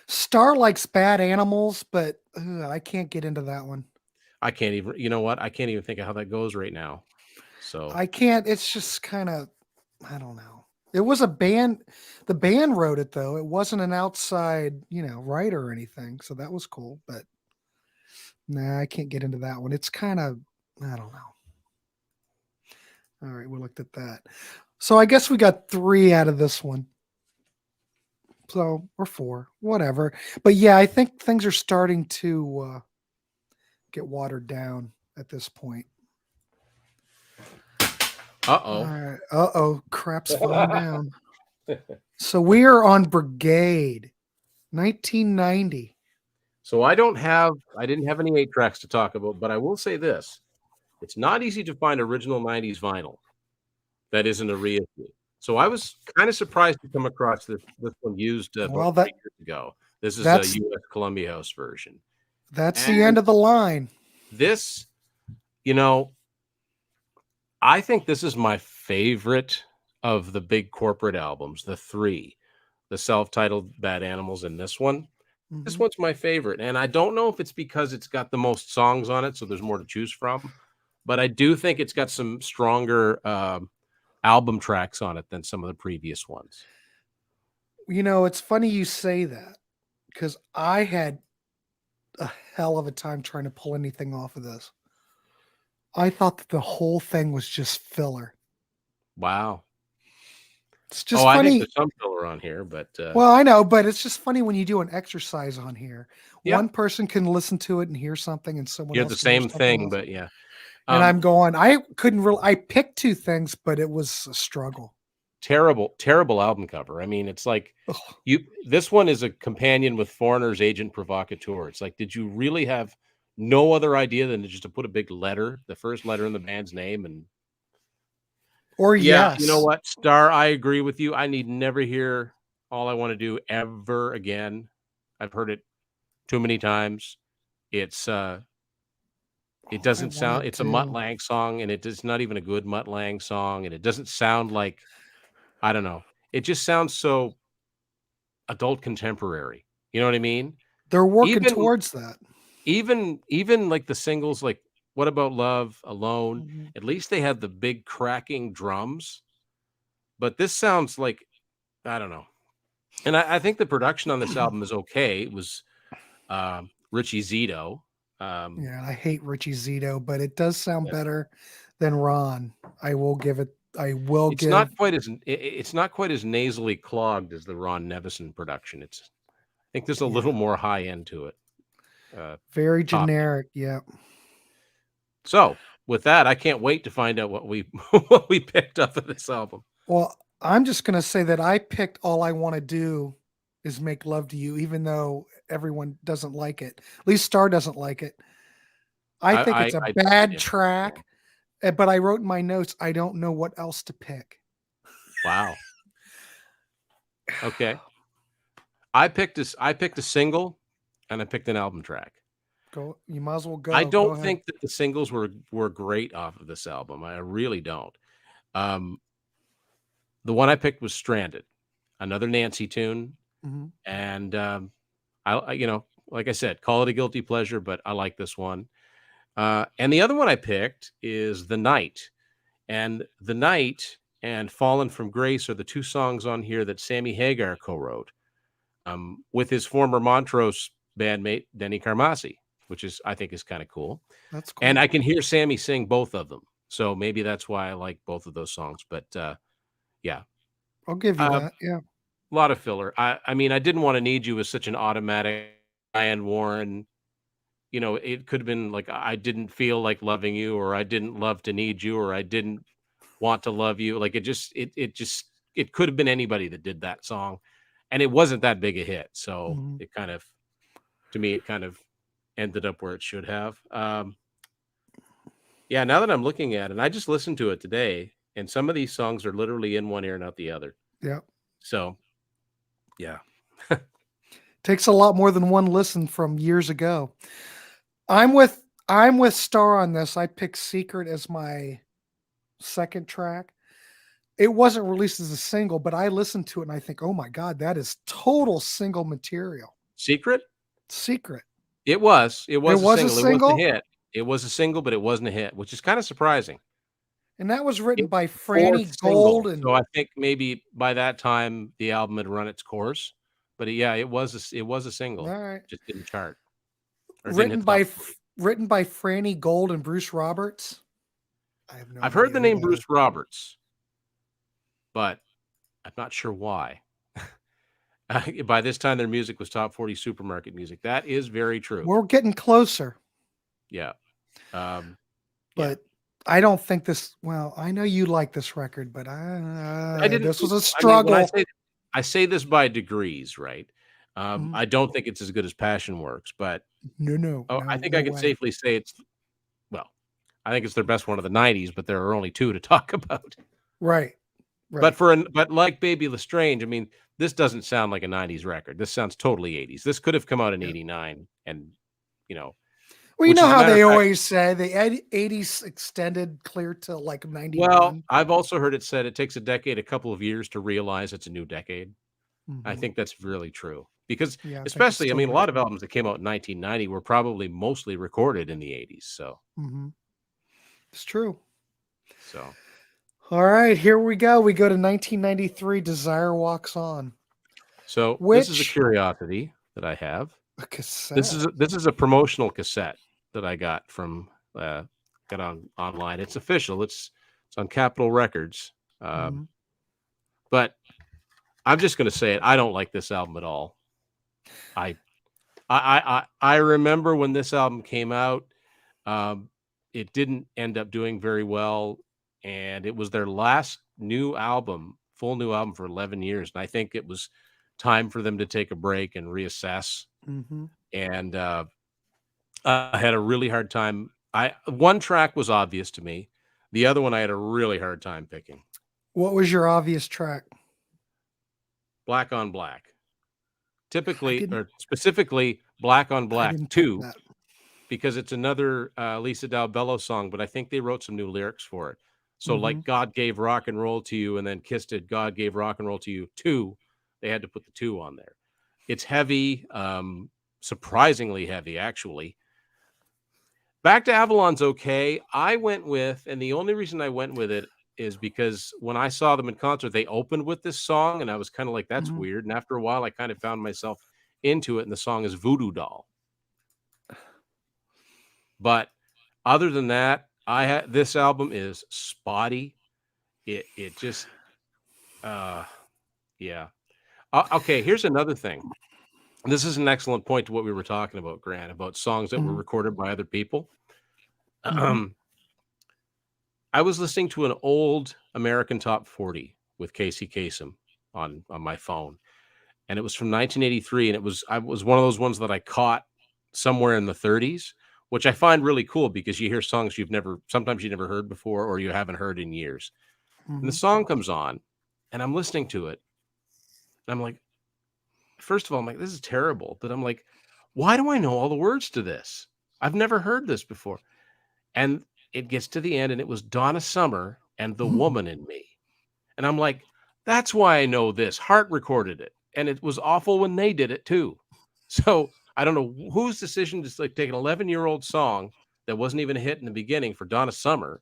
Star likes Bad Animals, but I can't get into that one. I can't even, you know what? I can't even think of how that goes right now. So I can't. It's just kind of, I don't know. It was a band. The band wrote it though. It wasn't an outside, writer or anything. So that was cool. But nah, I can't get into that one. It's kind of, I don't know. All right, we looked at that. So I guess we got 3 out of this one. So, or 4, whatever. But yeah, I think things are starting to get watered down at this point. uh-oh. All right. Uh-oh, crap's falling down. So we are on Brigade, 1990. So I didn't have any 8 tracks to talk about, but I will say this. It's not easy to find original 90s vinyl that isn't a reissue. So I was kind of surprised to come across this one used about Well, 3 years ago. This is a that's US Columbia House version. that's the And end of the line. this, you know, I think this is my favorite of the big corporate albums, the 3. The self-titled Bad Animals and this one. This Mhm. one's my favorite, and I don't know if it's because it's got the most songs on it, so there's more to choose from, but I do think it's got some stronger, album tracks on it than some of the previous ones. It's funny you say that because I had a hell of a time trying to pull anything off of this. I thought that the whole thing was just filler. Wow. It's Oh, just I think funny. there's some filler on here, but, Well, I know, but it's just funny when you do an exercise on here. yeah, One person can listen to it and hear something, and someone you're else the can hear same something thing, else. but yeah. And Um, I'm going, I couldn't really, I picked 2 things, but it was a struggle. Terrible, terrible album cover. I mean, it's like Ugh. this one is a companion with Foreigner's Agent Provocateur. It's like, did you really have no other idea than just to put a big letter, the first letter in the band's name? And Or yeah, you know yes. what, Star, I agree with you. I need never hear All I Want to Do ever again. I've heard it too many times. It's It Oh, I doesn't sound. wanted It's a Mutt to. Lange song, and it's not even a good Mutt Lange song, and it doesn't sound like I don't know. It just sounds so adult contemporary. You know what I mean? They're working Even towards that. even like the singles, like "What About Love," "Alone." Mhm. At least they had the big cracking drums. But this sounds like I don't know. And I think the production on this album is okay. It was Richie Zito. Um, Yeah, I hate Richie Zito, but it does sound yeah. better than Ron. I will give it. I will It's not give. quite as it's not quite as nasally clogged as the Ron Nevison production. I think there's a Yeah, little more high end to it. very Top end. generic. Yeah. So with that, I can't wait to find out what we what we picked up of this album. Well, I'm just gonna say that I picked "All I Want to Do Is Make Love to You," even though everyone doesn't like it. At least Star doesn't like it. I think it's a I definitely bad didn't. Yeah. track, but I wrote in my notes, I don't know what else to pick. Wow. Okay. I picked a single and I picked an album track. Go. You might as well I go. Go don't ahead. think that the singles were great off of this album. I really don't. Um, the one I picked was "Stranded," another Nancy tune, Mhm. and like I said, call it a guilty pleasure, but I like this one. And the other one I picked is "The Night," and "The Night" and "Fallen from Grace" are the two songs on here that Sammy Hagar co-wrote with his former Montrose bandmate Denny Carmassi, which is I think is kind of cool. That's And cool. I can hear Sammy sing both of them. So maybe that's why I like both of those songs. But yeah, I'll give you a that. Yeah. lot of filler. I mean, I didn't want to need you as such an automatic Diane Warren. You know, it could have been like I didn't feel like loving you, or I didn't love to need you, or I didn't want to love you. Like it could have been anybody that did that song, and it wasn't that big a hit. So Mhm. it kind of to me it kind of ended up where it should have. Yeah, now that I'm looking at it, and I just listened to it today, and some of these songs are literally in one ear and out the other. Yeah. So, yeah. Takes a lot more than one listen from years ago. I'm with I'm with Star on this. I picked "Secret" as my second track. It wasn't released as a single, but I listened to it and I think, "Oh my god, that is total single material." Secret? "Secret." It was. It It was a was a single. It wasn't a single, hit. It was a single, but it wasn't a hit, which is kind of surprising. and that was written It by was the fourth Franny Gold single. and So I think maybe by that time the album had run its course. But yeah, it was a all single. right. Just didn't chart or didn't hit Written the by top F 40. written by Franny Gold and Bruce Roberts. I have no I've heard idea the who name that is. Bruce Roberts, but I'm not sure why. By this time, their music was top 40 supermarket music. That is very true. We're getting closer, Yeah. Um, yeah. but I don't think I know you like this record, but I didn't, this was a I mean, when struggle. I say this by degrees, right? Mhm. I don't think it's as good as Passion Works, but No, no, I no, think no I could way. safely say well, I think it's their best one of the 90s, but there are only two to talk about. Right, But right. but like Baby Lestrange, I mean, this doesn't sound like a 90s record. This sounds totally 80s. This could have come out in Yeah. 89 and, you know, Well, you which know is a how matter of they fact. always say the 80s extended clear to like Well, 91. I've also heard it said it takes a decade, a couple of years to realize it's a new decade. I Mhm. think that's really true because Yeah, I think it's especially, I mean, a totally lot of true. albums that came out in 1990 were probably mostly recorded in the 80s. Mhm. It's true. So All right, here we go. We go to 1993, "Desire Walks On," this is a which curiosity that I have. a cassette. This is a promotional cassette that I got from got on online. It's official. It's on Capitol Records. Um, Mhm. but I'm just going to say it. I don't like this album at all. I I remember when this album came out. Um, it didn't end up doing very well, and it was their last new album, full new album for 11 years. And I think it was time for them to take a break and reassess. Mhm. And I had a really hard time. One track was obvious to me. The other one I had a really hard time picking. What was your obvious track? Black on Black. I Typically didn't or specifically Black on I Black didn't pick 2, that. because it's another Lisa Dalbello song, but I think they wrote some new lyrics for it. So Mhm. like God gave rock and roll to you, and then Kissed It, God gave rock and roll to you two. They had to put the two on there. It's heavy, surprisingly heavy, actually. Back to Avalon's okay. I went with, and the only reason I went with it is because when I saw them in concert, they opened with this song, and I was kind of like, that's Mhm. weird. And after a while, I kind of found myself into it, and the song is Voodoo Doll. But other than that, this album is spotty. It just yeah. Okay, here's another thing. This is an excellent point to what we were talking about, Grant, about songs that were Mhm. recorded by other people. Mhm. I was listening to an old American Top 40 with Casey Kasem on my phone, and it was from 1983, and I was one of those ones that I caught somewhere in the 30s, which I find really cool because you hear songs sometimes you never heard before or you haven't heard in years. And the Mhm. song comes on, and I'm listening to it, and I'm like, first of all, I'm like, this is terrible, but I'm like, why do I know all the words to this? I've never heard this before. And it gets to the end, and it was Donna Summer and The Mhm. Woman in Me. And I'm like, that's why I know this. Hart recorded it, and it was awful when they did it too. So I don't know whose decision to like take an 11-year-old song that wasn't even a hit in the beginning for Donna Summer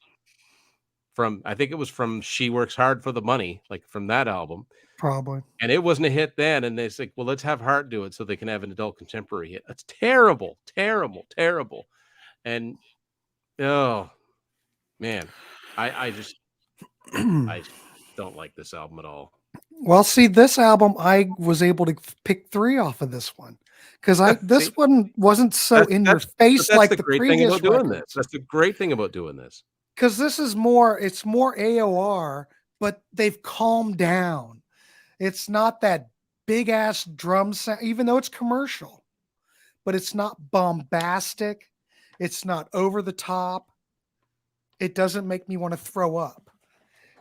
from, I think it was from She Works Hard for the Money, like from that album. Probably. And it wasn't a hit then. And they say, well, let's have Hart do it so they can have an adult contemporary hit. That's terrible, terrible, terrible. And oh man, I just don't like this album at all. Well, see, this album, I was able to pick 3 off of this one because this See, one wasn't so that's in your that's but face that's like the the great thing previous about doing this. records. That's the great thing about doing this. Because this is it's more AOR, but they've calmed down. It's not that big ass drum sound, even though it's commercial, but it's not bombastic. It's not over the top. It doesn't make me want to throw up.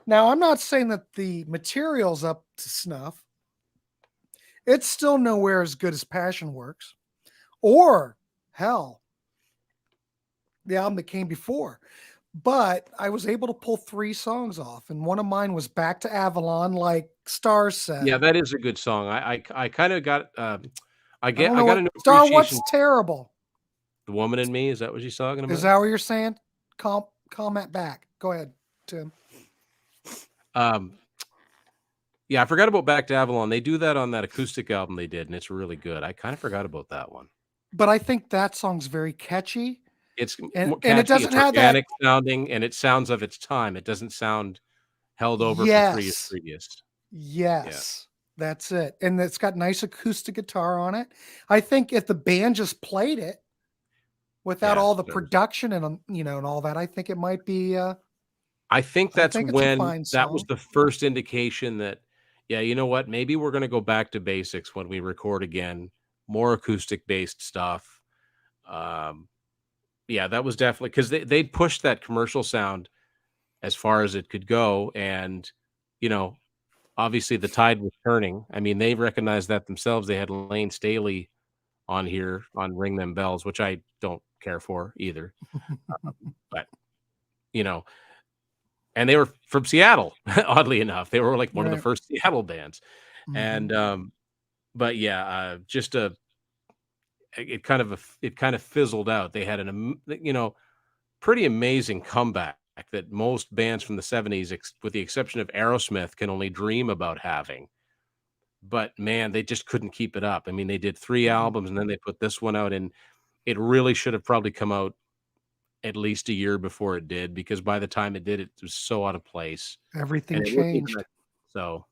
Now, I'm not saying that the material's up to snuff. It's still nowhere as good as Passion Works or hell, the album that came before. But I was able to pull 3 songs off, and one of mine was Back to Avalon, like Stars Yeah, said. that is a good song. I kind of got I don't I know got a what new Star. appreciation. What's terrible? The Woman in Me, is that what she's talking Is about? that what you're saying? Comment back. Go ahead, Tim. Um, yeah, I forgot about Back to Avalon. They do that on that acoustic album they did, and it's really good. I kind of forgot about that one. But I think that song's very catchy, It's and more it catchy, doesn't it's have that. organic sounding, and it sounds of its time. It doesn't sound held over from 3 years Yes, previous. Yeah. yes, that's it. And it's got nice acoustic guitar on it. I think if the band just played it without Yeah. all the production and and all that, I think it might be. I think I that's think it's a when fine that was song. the first indication that, yeah, you know what? Maybe we're gonna go back to basics when we record again, more acoustic-based stuff. Um, yeah, that was definitely because they pushed that commercial sound as far as it could go, and, you know, obviously the tide was turning. I mean, they recognized that themselves. They had Lane Staley on here on Ring Them Bells, which I don't care for either, but, you know, and they were from Seattle, oddly enough. They were, like, one of the Right. first Seattle bands, Mhm. and, but yeah, just a it kind of fizzled out. They had pretty amazing comeback that most bands from the '70s, with the exception of Aerosmith, can only dream about having. But, man, they just couldn't keep it up. I mean, they did 3 Mhm. albums, and then they put this one out, and it really should have probably come out at least a year before it did, because by the time it did, it was so out of place, and Everything it wasn't even changed. that so,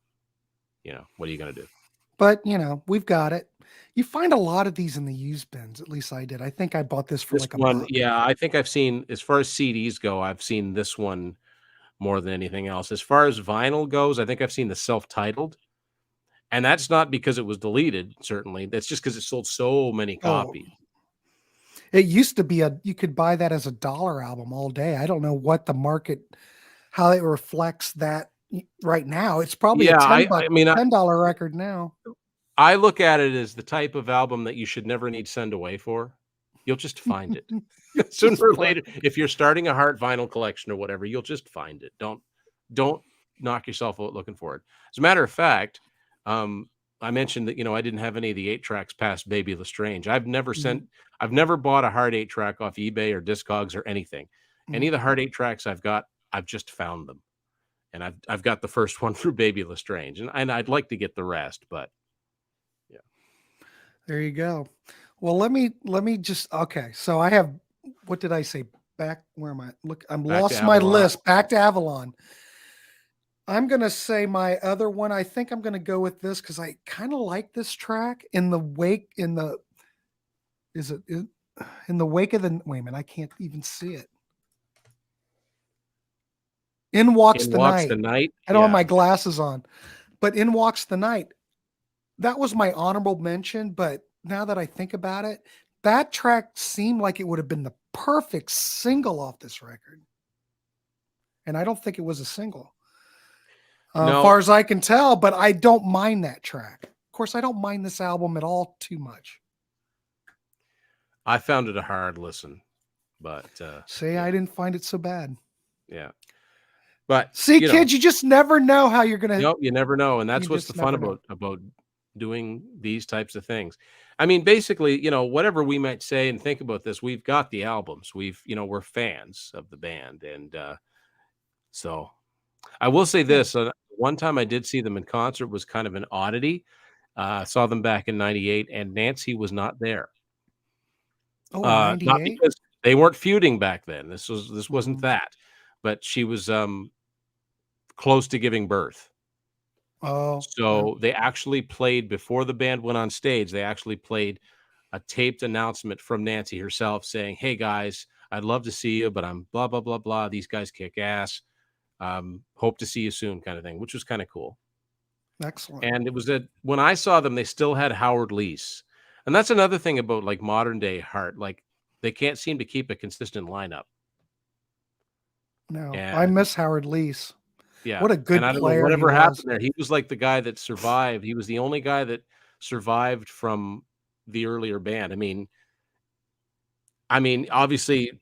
what are you gonna do? But, we've got it. You find a lot of these in the used bins, at least I did. I think I bought this for This like a one, buck. yeah, I think I've seen as far as CDs go, I've seen this one more than anything else. As far as vinyl goes, I think I've seen the self-titled, and that's not because it was deleted, certainly. That's just because it sold so many Oh, copies. it used to be you could buy that as a dollar album all day. I don't know what the market, how it reflects that right now. It's probably a Yeah, 10 I buck, mean, $10 record now. I look at it as the type of album that you should never need send away for. You'll just find it. Sooner or later, if you're starting a Heart vinyl collection or whatever, you'll just find it. Don't knock yourself out looking for it. As a matter of fact, I mentioned that, I didn't have any of the 8-tracks past Baby Lestrange. I've never bought a Heart 8-track off eBay or Discogs or anything. Any of the Heart 8-tracks I've got, I've just found them. And I've got the first one through Baby Lestrange, and I'd like to get the rest, but yeah. There you go. Well, let me just okay. So I have, what did I say? Back, where am I? Look, I'm Back to lost my Avalon. list. Back to Avalon. I'm gonna say my other one. I think I'm gonna go with this because I kind of like this track. In the wake of the wait a minute, I can't even see it. In Walks In the Walks Night. the Night. I don't have Yeah. my glasses on, but In Walks the Night. That was my honorable mention, but now that I think about it, that track seemed like it would have been the perfect single off this record. And I don't think it was a single. As No. far as I can tell, but I don't mind that track. Of course, I don't mind this album at all too much. I found it a hard listen, but I didn't find it so bad. yeah. But See, kids, you just never know how you're gonna. Nope, you never know, and that's You what's just the fun never know. about doing these types of things. I mean, basically, whatever we might say and think about this, we've got the albums. We're fans of the band, and so I will say this: one time I did see them in concert was kind of an oddity. Saw them back in '98, and Nancy was not there. Oh, Not 98? because they weren't feuding back then. This wasn't that, but she was close to giving birth. Oh, So they actually played before the band went on stage. They actually played a taped announcement from Nancy herself saying, "Hey guys, I'd love to see you, but I'm blah blah blah blah. These guys kick ass. Hope to see you soon," kind of thing, which was kind of cool. excellent. And it was when I saw them, they still had Howard Leese, and that's another thing about like modern day Heart. Like they can't seem to keep a consistent lineup. No, I And miss Howard Leese. yeah, What a good and I don't know player he whatever was. happened there. He was like the guy that survived. He was the only guy that survived from the earlier band. I mean, obviously,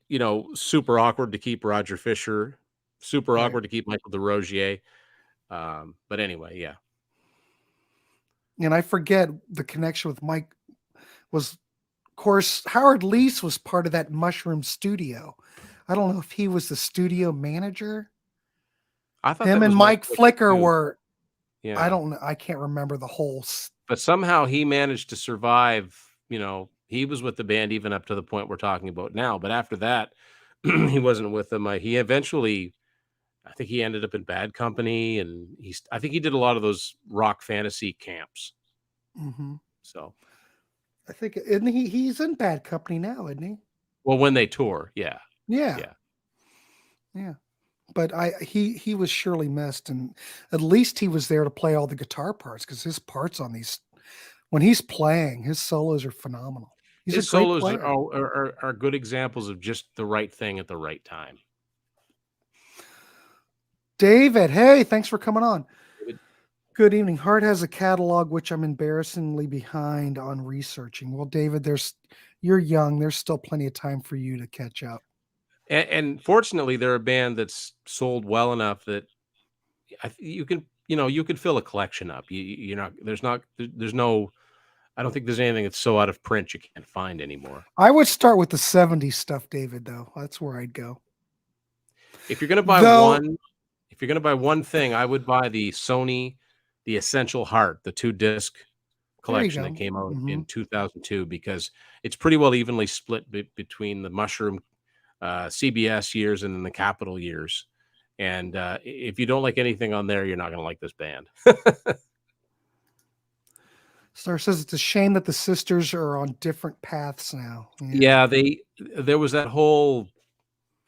super awkward to keep Roger Fisher, super Right. awkward to keep Michael DeRozier. But anyway, yeah. And I forget the connection with Mike was, of course, Howard Leese was part of that Mushroom Studio. I don't know if he was the studio manager. I thought Him that and was Mike Flicker too. were. Yeah. I don't know. I can't remember the whole. But somehow he managed to survive. He was with the band even up to the point we're talking about now. But after that, he wasn't with them. He eventually, I think he ended up in Bad Company, and I think he did a lot of those rock fantasy camps. Mm-hmm. So I think isn't he's in Bad Company now, isn't he? Well, when they tour, yeah. Yeah. But he was surely missed, and at least he was there to play all the guitar parts because his parts on these, when he's playing, his solos are phenomenal. He's His a great solos player. are good examples of just the right thing at the right time. David, hey, thanks for coming on. David. Good evening. Heart has a catalog which I'm embarrassingly behind on researching. Well, David, you're young. There's still plenty of time for you to catch up. And fortunately, they're a band that's sold well enough that you can fill a collection up. There's no. I don't think there's anything that's so out of print you can't find anymore. I would start with the 70s stuff, David, though. That's where I'd go. If you're going to buy one thing, I would buy the Sony, the Essential Heart, the 2-disc collection that came out in 2002, because it's pretty well evenly split between the Mushroom CBS years and then the Capitol years. And if you don't like anything on there, you're not going to like this band. Star says it's a shame that the sisters are on different paths now. Yeah, there was that whole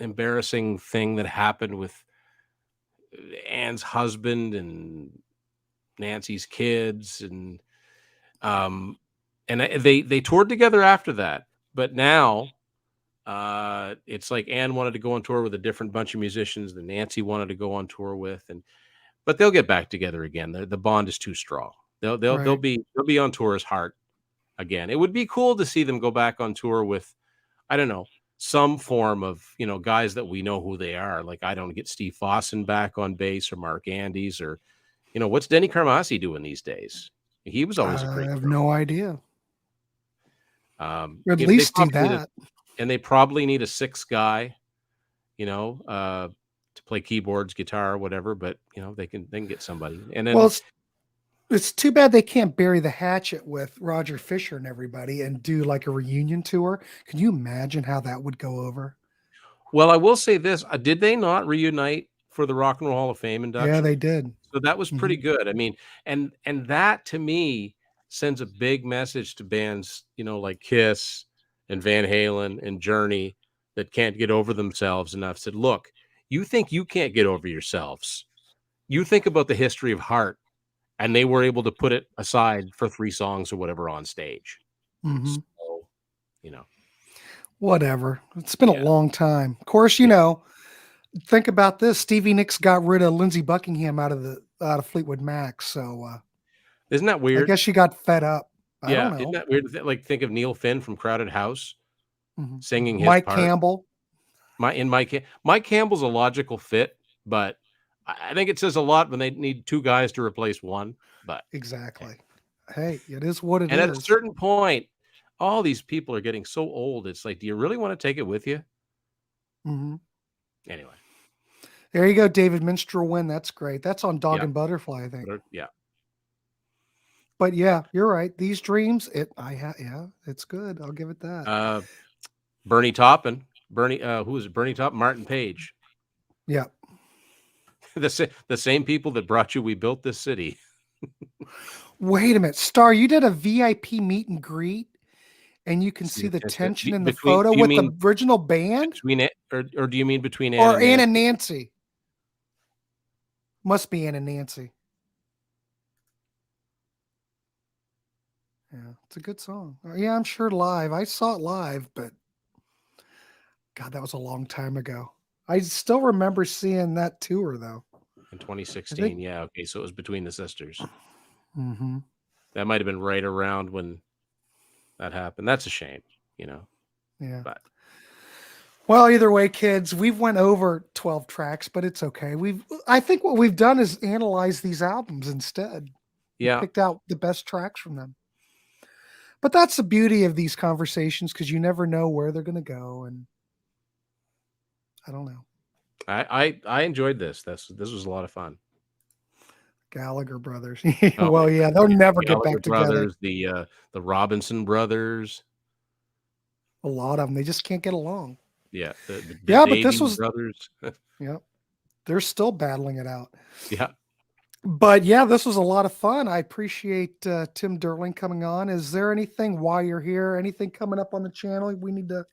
embarrassing thing that happened with Ann's husband and Nancy's kids, and they toured together after that. But now it's like Ann wanted to go on tour with a different bunch of musicians than Nancy wanted to go on tour with, but they'll get back together again. The bond is too strong. They'll be on tour as Heart again. It would be cool to see them go back on tour with I don't know, some form of, guys that we know who they are. Like, I don't get Steve Fossen back on bass or Mark Andes or, what's Denny Carmassi doing these days? He was always a I great have drummer. no idea. Or at They least do probably that. and they probably need a sixth guy, to play keyboards, guitar, whatever. But they can get somebody. And then Well, it's too bad they can't bury the hatchet with Roger Fisher and everybody and do like a reunion tour. Can you imagine how that would go over? well, I will say this: did they not reunite for the Rock and Roll Hall of Fame Yeah, induction? they did. So that was pretty Mhm. good. I mean, and that to me sends a big message to bands, like Kiss and Van Halen and Journey that can't get over themselves enough. Said, look, you think you can't get over yourselves. You think about the history of Heart, and they were able to put it aside for 3 songs or whatever on stage. Mhm. So, you know, Whatever. It's been a yeah, long time. Of course, yeah. think about this. Stevie Nicks got rid of Lindsey Buckingham out of Fleetwood Mac. So Isn't that I weird? guess she got fed up. I don't Yeah, isn't know. that weird? Like, think of Neil Finn from Crowded House singing his Mike part. Campbell. Mike Campbell's a logical fit, but I think it says a lot when they need 2 guys to replace 1. But hey. Exactly. Hey, it is what it And at a is. certain point, all these people are getting so old. It's like, do you really want to take it with you? Mhm. Anyway, There you go, David Minstrel win. That's great. That's on Dog yeah, and Butterfly, I think. yeah. But yeah, you're right. These dreams, yeah, it's good. I'll give it that. Bernie Taupin, who is it? Bernie Taupin, Martin Page, Yeah. the same people that brought you "We Built This City." Wait a minute, Star, you did a VIP meet and greet, and you can See see the the tension tension in the between. photo Do you with mean the original band between it, or do you mean between Ann or and Ann and Nancy? Nancy? Must be Ann and Nancy. Yeah, it's a good song. Yeah, I'm sure live. I saw it live, but God, that was a long time ago. I still remember seeing that tour though. In I think 2016, yeah, okay, so it was between the sisters. Mhm. That might have been right around when that happened. That's a shame, Yeah. but Well, either way, kids, we've went over 12 tracks, but it's okay. I think what we've done is analyze these albums instead and yeah. picked out the best tracks from them. But that's the beauty of these conversations because you never know where they're going to go, and I don't know. I enjoyed this. This was a lot of fun. Gallagher brothers. Oh my Well, god. yeah, they'll Yeah. never get Gallagher back together. brothers, the Robinson brothers. A lot of them, they just can't get along. Yeah, the Yeah, but this Davy was, brothers. yeah, they're still battling it out. Yeah. But yeah, this was a lot of fun. I appreciate Tim Durling coming on. Is there anything while you're here, anything coming up on the channel we need to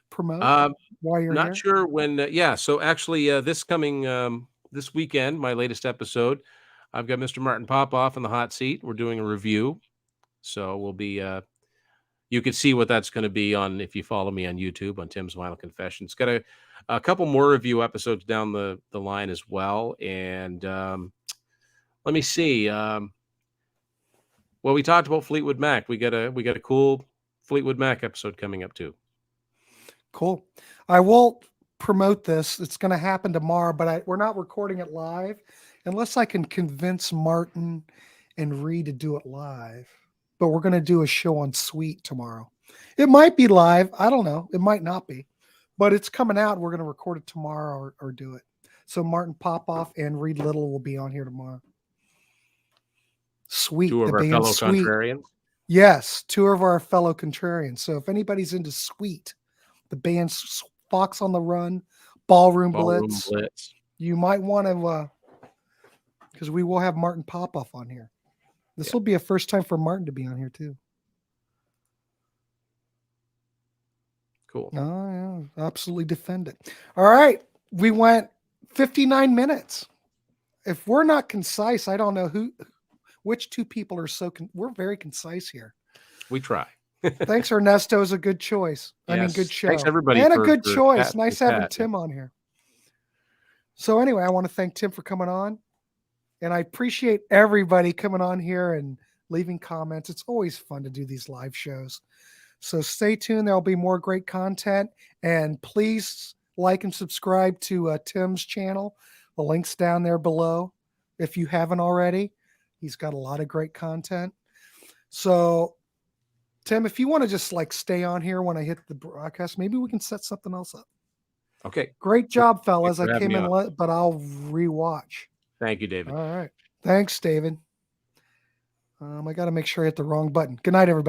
promote Um, while you're Not here? sure when yeah, so actually this coming this weekend, my latest episode, I've got Mr. Martin Popoff in the hot seat. We're doing a review. So we'll be you can see what that's going to be on if you follow me on YouTube on Tim's Vinyl Confessions. Got a couple more review episodes down the line as well. And let me see. Well, we talked about Fleetwood Mac. We got a cool Fleetwood Mac episode coming up too. Cool. I will promote this. It's going to happen tomorrow, but we're not recording it live unless I can convince Martin and Reed to do it live. But we're going to do a show on Sweet tomorrow. It might be live. I don't know. It might not be, but it's coming out. We're going to record it tomorrow or do it. So Martin Popoff and Reed Little will be on here tomorrow. Sweet. 2 of The our band fellow Sweet. contrarians. Yes. 2 of our fellow contrarians. So if anybody's into Sweet, the band's Fox on the Run, Ballroom Blitz. You might want to, because we will have Martin Popoff on here. This will be a first time for Martin to be on here too. Cool. Oh yeah, absolutely defend it. All right, we went 59 minutes. If we're not concise, I don't know which 2 people are we're very concise here. We try. Thanks, Ernesto is a good choice. Yes. I mean, good show. Thanks everybody and a for good choice. chatting Nice with having Pat. Tim on here. So anyway, I want to thank Tim for coming on. And I appreciate everybody coming on here and leaving comments. It's always fun to do these live shows. So stay tuned. There'll be more great content. And please like and subscribe to Tim's channel. The link's down there below if you haven't already. He's got a lot of great content. So, Tim, if you want to just like stay on here when I hit the broadcast, maybe we can set something else up. Okay. Great job, fellas. for I having came me in, but I'll rewatch. Thank you, David. All right. Thanks, David. I got to make sure I hit the wrong button. Good night, everybody.